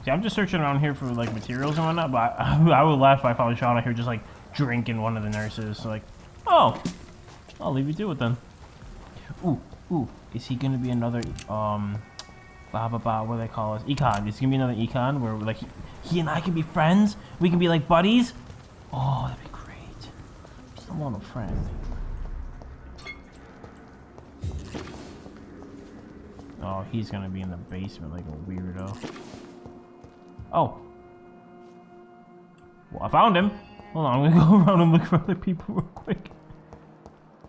See, I'm just searching around here for like materials and whatnot, but I would laugh if I found Sean out here just like drinking one of the nurses. So like, oh, I'll leave you to it then. Ooh, is he gonna be another what do they call us? Econ. Is he gonna be another econ where like he and I can be friends? We can be like buddies? Oh, that'd be great. I want a friend. Oh, he's gonna be in the basement like a weirdo. Oh. Well, I found him. Hold on, I'm gonna go around and look for other people real quick.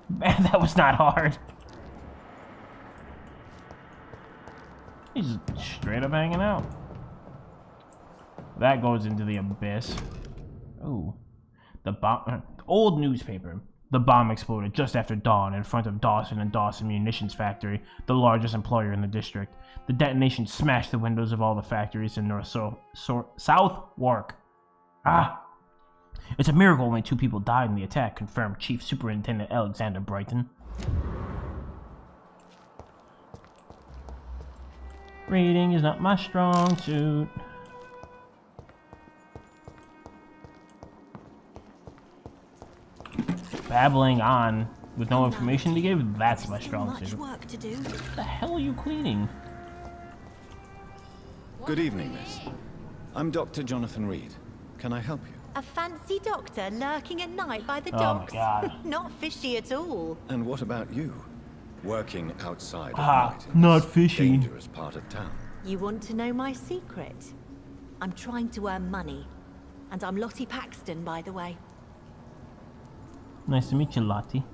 Man, that was not hard. He's just straight up hanging out. That goes into the abyss. Ooh. The old newspaper. The bomb exploded just after dawn in front of Dawson & Dawson Munitions Factory, the largest employer in the district. The detonation smashed the windows of all the factories in South Wark. Ah! It's a miracle only 2 people died in the attack, confirmed Chief Superintendent Alexander Brighton. Reading is not my strong suit. Babbling on with no information to give, that's my strong suit. What the hell are you cleaning? Good evening, miss. I'm Dr. Jonathan Reed. Can I help you? A fancy doctor lurking at night by the Oh docks? my god. Not fishy at all. And what about you? Working outside at night in not this fishy. dangerous part of town. You want to know my secret? I'm trying to earn money. And I'm Lottie Paxton, by the way. Nice to meet you, Lottie.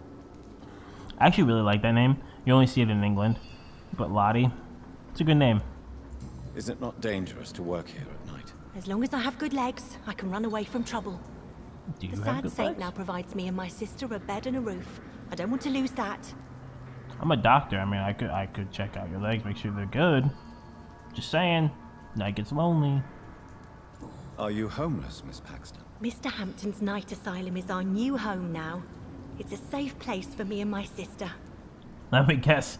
I actually really like that name. You only see it in England. But Lottie, it's a good name. Is it not dangerous to work here at night? As long as I have good legs, I can run away from trouble. Do you The have sad good saint legs? now provides me and my sister a bed and a roof. I don't want to lose that. I'm a doctor. I mean, I could check out your legs, make sure they're good. Just saying. Night gets lonely. Are you homeless, Miss Paxton? Mr. Hampton's night asylum is our new home now. It's a safe place for me and my sister. Let me guess.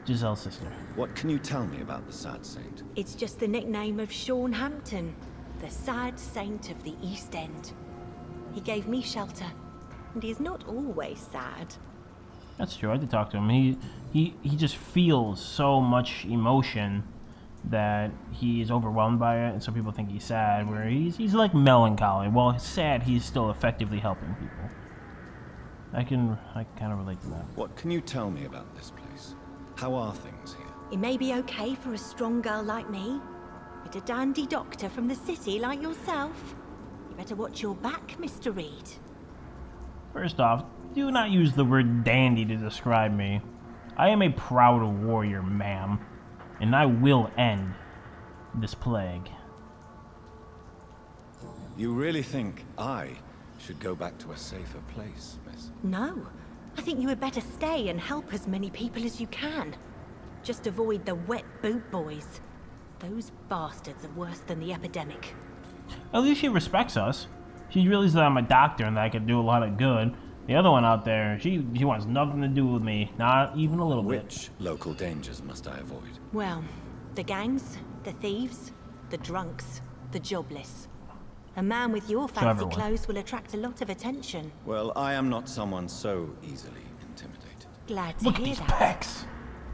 Giselle's sister. What can you tell me about the sad saint? It's just the nickname of Sean Hampton, the sad saint of the East End. He gave me shelter, and he's not always sad. That's true. I did talk to him. He just feels so much emotion that he's overwhelmed by it, and some people think he's sad, where he's like melancholy. While he's sad, he's still effectively helping people. I kind of relate to that. What can you tell me about this place? How are things here? It may be okay for a strong girl like me, but a dandy doctor from the city like yourself, you better watch your back, Mr. Reed. First off, do not use the word dandy to describe me. I am a proud warrior, ma'am, and I will end this plague. You really think I should go back to a safer place, miss? No, I think you had better stay and help as many people as you can. Just avoid the wet boot boys. Those bastards are worse than the epidemic. At least she respects us. She realizes that I'm a doctor and that I can do a lot of good. The other one out there, she wants nothing to do with me, not even a little bit. Which local dangers must I avoid? Well, the gangs, the thieves, the drunks, the jobless. A man with your fancy clothes will attract a lot of attention. Well, I am not someone so easily intimidated. Glad to Look at hear these that. pecs.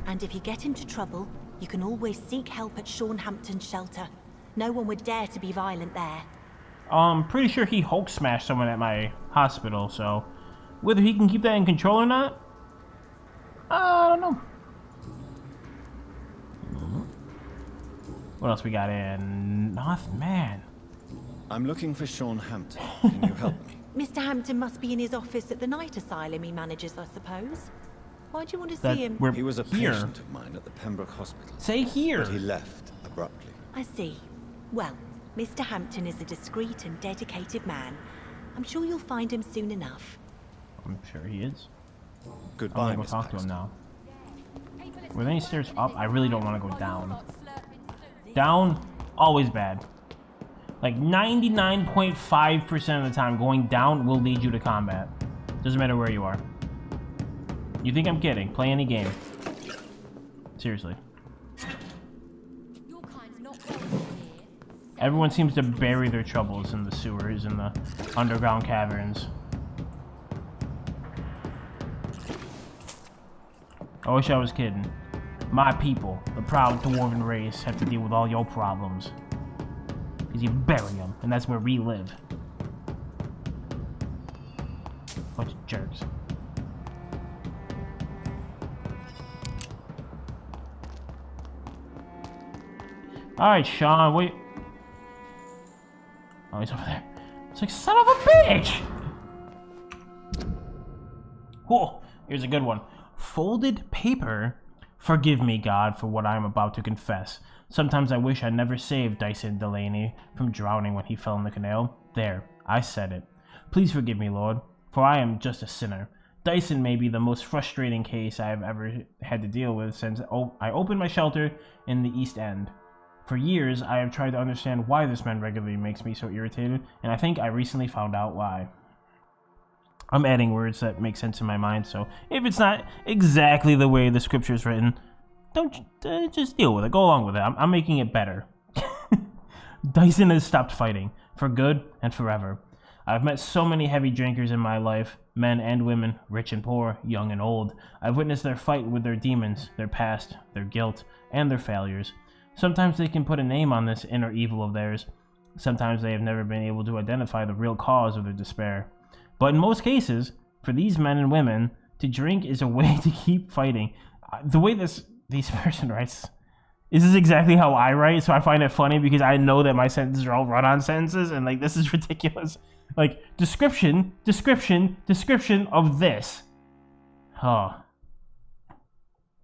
And if you get into trouble, you can always seek help at Shaunhampton's shelter. No one would dare to be violent there. Pretty sure he Hulk smashed someone at my hospital, so whether he can keep that in control or not, I don't know. What else we got in? Nothing, man. I'm looking for Shaunhampton. Can you help me? Mr. Hampton must be in his office at the night asylum he manages, I suppose. Why do you want to see him? He was a here. patient of mine at the Pembroke Hospital. Say here. But he left abruptly. I see. Well, Mr. Hampton is a discreet and dedicated man. I'm sure you'll find him soon enough. I'm sure he is. Goodbye, I'm gonna go talk to him now. Were there any stairs up? I really don't want to go down. Down, always bad. Like 99.5% of the time, going down will lead you to combat. Doesn't matter where you are. You think I'm kidding? Play any game. Seriously. Everyone seems to bury their troubles in the sewers and the underground caverns. I wish I was kidding. My people, the proud Dwarven race, have to deal with all your problems. Because you bury them, and that's where we live. Bunch of jerks. Alright, Sean, wait. Oh, he's over there. It's like, son of a bitch! Cool. Here's a good one. Folded paper. Forgive me, God, for what I am about to confess. Sometimes I wish I never saved Dyson Delaney from drowning when he fell in the canal. There, I said it. Please forgive me, Lord, for I am just a sinner. Dyson may be the most frustrating case I have ever had to deal with since I opened my shelter in the East End. For years, I have tried to understand why this man regularly makes me so irritated, and I think I recently found out why. I'm adding words that make sense in my mind, so if it's not exactly the way the scripture is written, don't just deal with it. Go along with it. I'm making it better. Dyson has stopped fighting, for good and forever. I've met so many heavy drinkers in my life, men and women, rich and poor, young and old. I've witnessed their fight with their demons, their past, their guilt, and their failures. Sometimes they can put a name on this inner evil of theirs. Sometimes they have never been able to identify the real cause of their despair. But in most cases, for these men and women, to drink is a way to keep fighting. The way this person writes, this is exactly how I write, so I find it funny because I know that my sentences are all run-on sentences, and like, this is ridiculous. Like, description of this. Oh.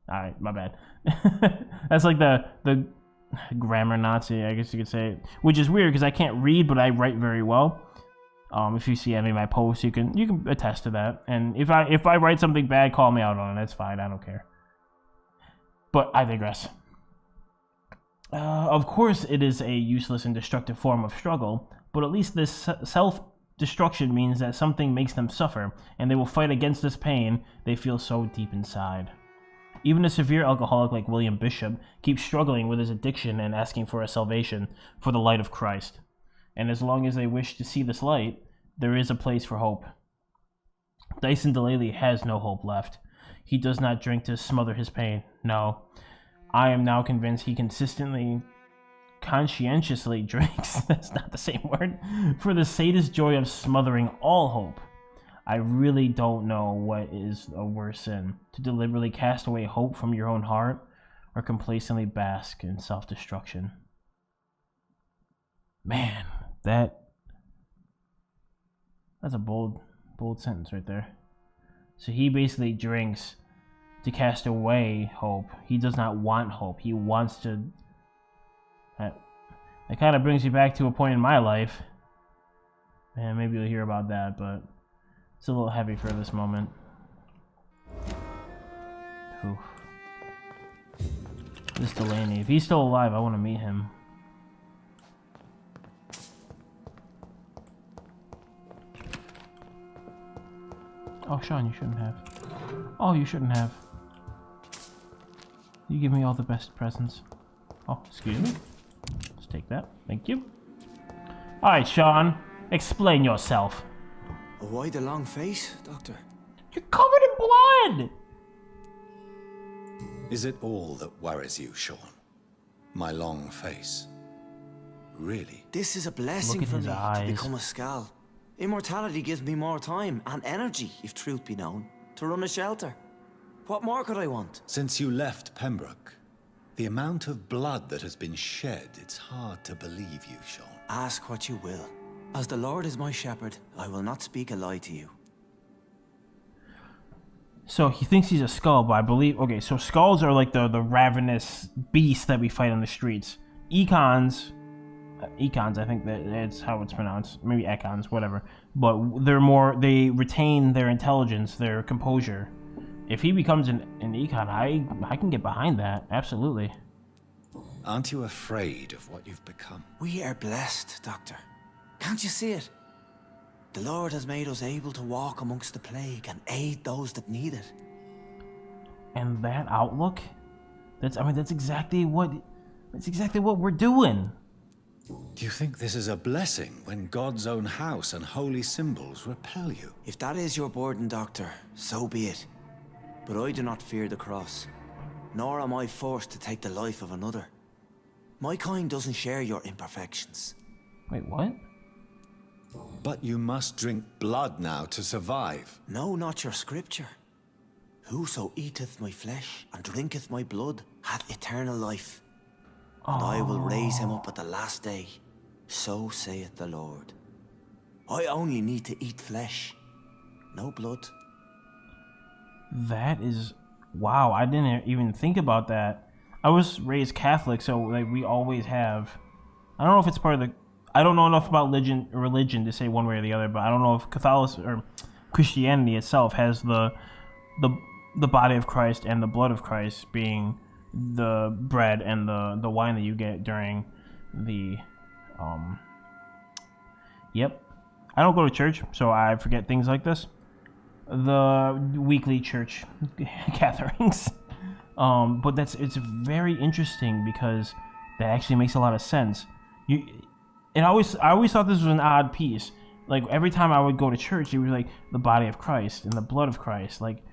Alright, my bad. That's like the grammar Nazi, I guess you could say, which is weird because I can't read, but I write very well. If you see any of my posts, you can attest to that. And if I write something bad, call me out on it. That's fine. I don't care. But I digress. Of course, it is a useless and destructive form of struggle, but at least this self-destruction means that something makes them suffer, and they will fight against this pain they feel so deep inside. Even a severe alcoholic like William Bishop keeps struggling with his addiction and asking for a salvation for the light of Christ. And as long as they wish to see this light, there is a place for hope. Dyson Delaney has no hope left. He does not drink to smother his pain. No. I am now convinced he conscientiously drinks, that's not the same word, for the sadist joy of smothering all hope. I really don't know what is a worse sin, to deliberately cast away hope from your own heart, or complacently bask in self-destruction. Man, that's a bold sentence right there. So he basically drinks to cast away hope. He does not want hope. He wants to... That kind of brings you back to a point in my life. And maybe you'll hear about that, but it's a little heavy for this moment. Oof. This Delaney, if he's still alive, I want to meet him. Oh, Sean, you shouldn't have. Oh, you shouldn't have. You give me all the best presents. Oh, excuse me. Let's take that. Thank you. Alright, Sean. Explain yourself. Why the long face, Doctor? You're covered in blood! Is it all that worries you, Sean? My long face? Really? This is a blessing for me to become a Skal. Immortality gives me more time and energy, if truth be known, to run a shelter. What more could I want? Since you left Pembroke, the amount of blood that has been shed, it's hard to believe you, Sean. Ask what you will. As the Lord is my shepherd, I will not speak a lie to you. So he thinks he's a Skull, but I believe... Okay, so Skulls are like the ravenous beasts that we fight on the streets. Econs, I think that's how it's pronounced. Maybe Econs, whatever. But they're more... They retain their intelligence, their composure. If he becomes an Econ, I can get behind that. Absolutely. Aren't you afraid of what you've become? We are blessed, Doctor. Can't you see it? The Lord has made us able to walk amongst the plague and aid those that need it. And that outlook? That's exactly what we're doing. Do you think this is a blessing when God's own house and holy symbols repel you? If that is your burden, Doctor, so be it. But I do not fear the cross, nor am I forced to take the life of another. My kind doesn't share your imperfections. Wait, what? But you must drink blood now to survive. No, not your scripture. Whoso eateth my flesh and drinketh my blood hath eternal life. And I will raise him up at the last day. So saith the Lord. I only need to eat flesh, no blood. That is... Wow, I didn't even think about that. I was raised Catholic, so like we always have... I don't know if it's part of the... I don't know enough about religion to say one way or the other, but I don't know if Catholicism or Christianity itself has the body of Christ and the blood of Christ being the bread and the wine that you get during the Yep. I don't go to church, so I forget things like this. The weekly church gatherings. But it's very interesting because that actually makes a lot of sense. I always thought this was an odd piece. Like every time I would go to church, it was like the body of Christ and the blood of Christ. Like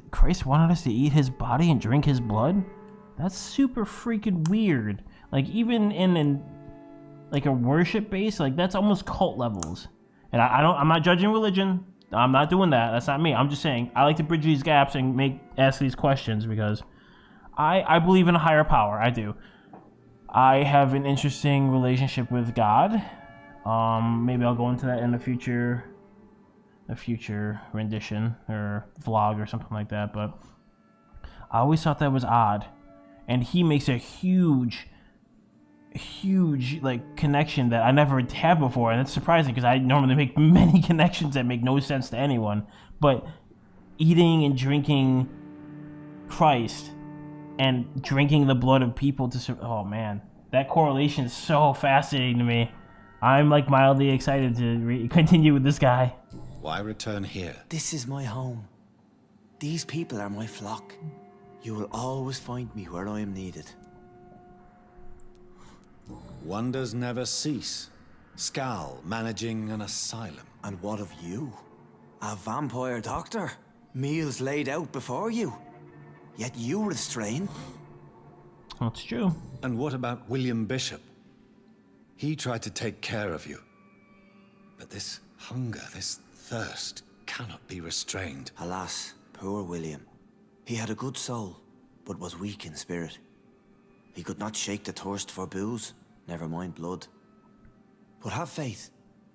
Christ wanted us to eat his body and drink his blood. That's super freaking weird. Like even in like a worship base, like that's almost cult levels. And I'm not judging religion. I'm not doing that. That's not me. I'm just saying I like to bridge these gaps and ask these questions because I believe in a higher power. I do. I have an interesting relationship with God. Maybe I'll go into that in a future rendition or vlog or something like that. But I always thought that was odd, and he makes a huge like connection that I never had before, and it's surprising because I normally make many connections that make no sense to anyone. But eating and drinking Christ and drinking the blood of people oh man, that correlation is so fascinating to me. I'm like mildly excited to continue with this guy. Why return here? This is my home. These people are my flock. You will always find me where I am needed. Wonders never cease. Skal managing an asylum. And what of you? A vampire doctor? Meals laid out before you. Yet you restrain. That's true. And what about William Bishop? He tried to take care of you. But this hunger, this thirst, cannot be restrained. Alas, poor William. He had a good soul, but was weak in spirit. He could not shake the thirst for booze, never mind blood. But have faith.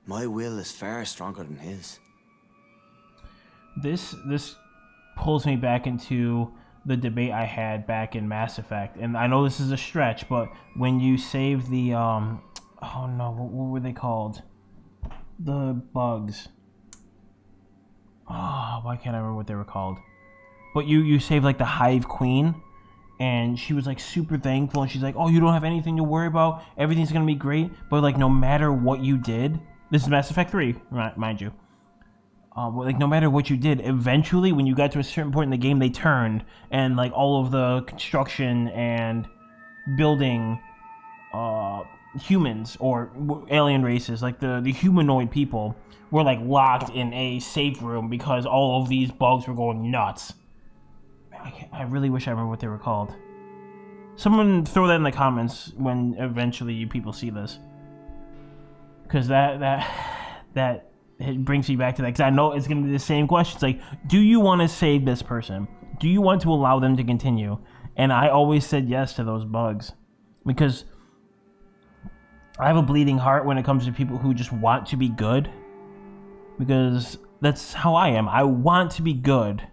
My will is far stronger than his. This pulls me back into the debate I had back in Mass Effect, and I know this is a stretch, but when you save the oh no, what were they called? The bugs. Oh, why can't I remember what they were called? But you saved like the Hive Queen, and she was like super thankful, and she's like, oh, you don't have anything to worry about, everything's gonna be great. But like no matter what you did, this is Mass Effect 3, mind you. Like no matter what you did, eventually when you got to a certain point in the game, they turned, and like all of the construction and building humans or alien races, like the humanoid people, were like locked in a safe room because all of these bugs were going nuts. I really wish I remember what they were called. Someone throw that in the comments when eventually you people see this, because that it brings me back to that, because I know it's going to be the same question. It's like, do you want to save this person? Do you want to allow them to continue? And I always said yes to those bugs, because I have a bleeding heart when it comes to people who just want to be good, because that's how I am. I want to be good,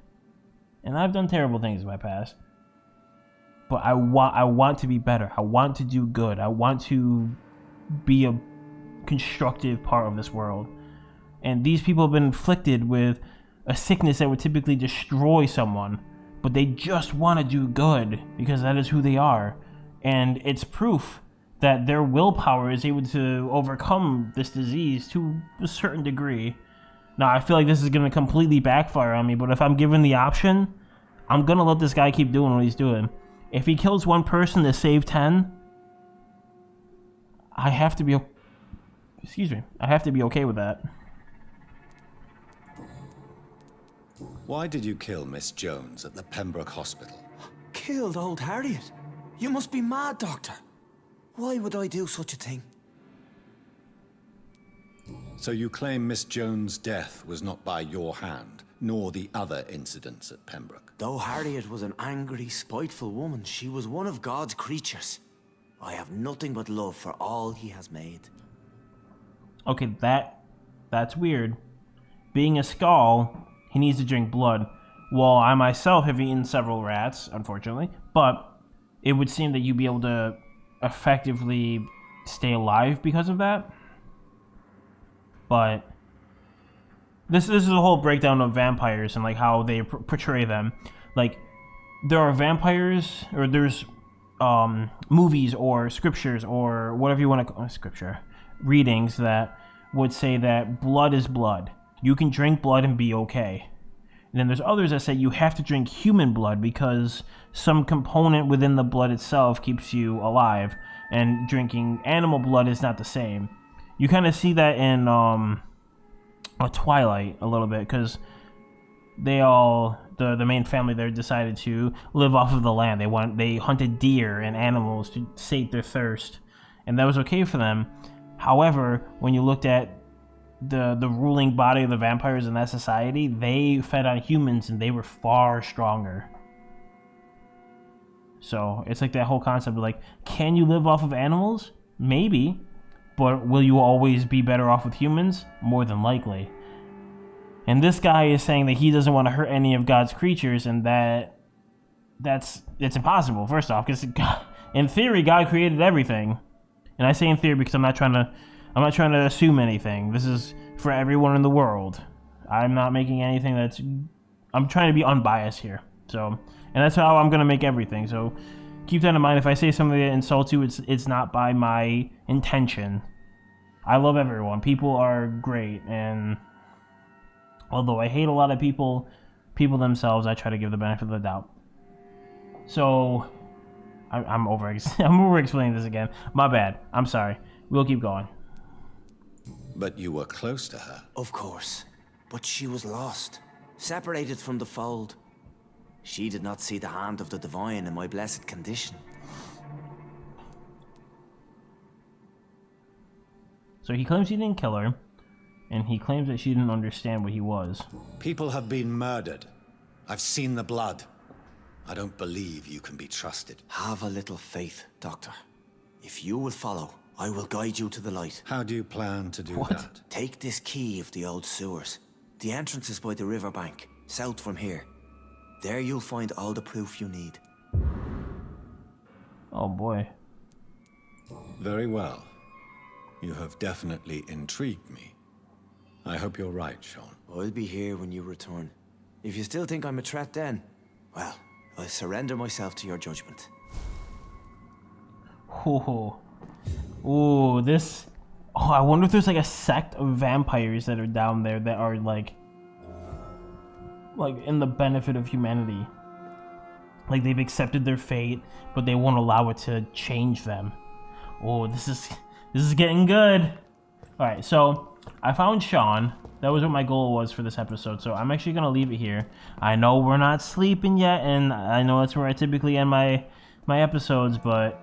and I've done terrible things in my past, but I want to be better. I want to do good. I want to be a constructive part of this world. And these people have been inflicted with a sickness that would typically destroy someone, but they just want to do good because that is who they are. And it's proof that their willpower is able to overcome this disease to a certain degree. Now, I feel like this is going to completely backfire on me, but if I'm given the option, I'm going to let this guy keep doing what he's doing. If he kills one person to save 10, I have to be okay with that. Why did you kill Miss Jones at the Pembroke Hospital? Killed old Harriet? You must be mad, Doctor. Why would I do such a thing? So you claim Miss Jones' death was not by your hand, nor the other incidents at Pembroke? Though Harriet was an angry, spiteful woman, she was one of God's creatures. I have nothing but love for all he has made. Okay, that's weird. Being a Skull, he needs to drink blood. Well, I myself have eaten several rats, unfortunately, but it would seem that you'd be able to effectively stay alive because of that. But this is a whole breakdown of vampires and like how they portray them. Like, there are vampires, or there's movies or scriptures or whatever you want to call scripture, readings that would say that blood is blood. You can drink blood and be okay. And then there's others that say you have to drink human blood because some component within the blood itself keeps you alive, and drinking animal blood is not the same. You kind of see that in Twilight a little bit, because they all, the main family there, decided to live off of the land. They hunted deer and animals to sate their thirst, and that was okay for them. However, when you looked at the ruling body of the vampires in that society, they fed on humans and they were far stronger. So it's like that whole concept of like, can you live off of animals? Maybe, but will you always be better off with humans? More than likely. And this guy is saying that he doesn't want to hurt any of God's creatures, and it's impossible, first off, because in theory God created everything. And I say in theory because I'm not trying to assume anything. This is for everyone in the world. I'm not making anything I'm trying to be unbiased here. So, and that's how I'm going to make everything. So keep that in mind. If I say something that insults you, it's not by my intention. I love everyone. People are great. And although I hate a lot of people themselves, I try to give the benefit of the doubt. So I'm over-explaining this again. My bad. I'm sorry. We'll keep going. But you were close to her. Of course. But she was lost. separated from the fold. She did not see the hand of the divine in my blessed condition. So he claims he didn't kill her, and he claims that she didn't understand what he was. People have been murdered. I've seen the blood. I don't believe you can be trusted. Have a little faith, Doctor. If you will follow, I will guide you to the light. How do you plan to do that? Take this key of the old sewers. The entrance is by the riverbank, south from here. There you'll find all the proof you need. Oh boy. Very well. You have definitely intrigued me. I hope you're right, Sean. I'll be here when you return. If you still think I'm a threat then, well, I'll surrender myself to your judgment. Oh, oh, this. Oh, I wonder if there's like a sect of vampires that are down there that are like in the benefit of humanity. Like they've accepted their fate, but they won't allow it to change them. Oh, this is getting good. All right, so I found Sean. That was what my goal was for this episode. So I'm actually gonna leave it here. I know we're not sleeping yet, and I know that's where I typically end my episodes, but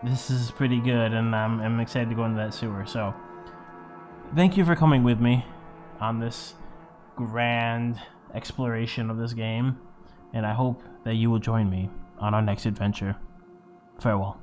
this is pretty good, and I'm excited to go into that sewer. So thank you for coming with me on this grand exploration of this game, and I hope that you will join me on our next adventure. Farewell.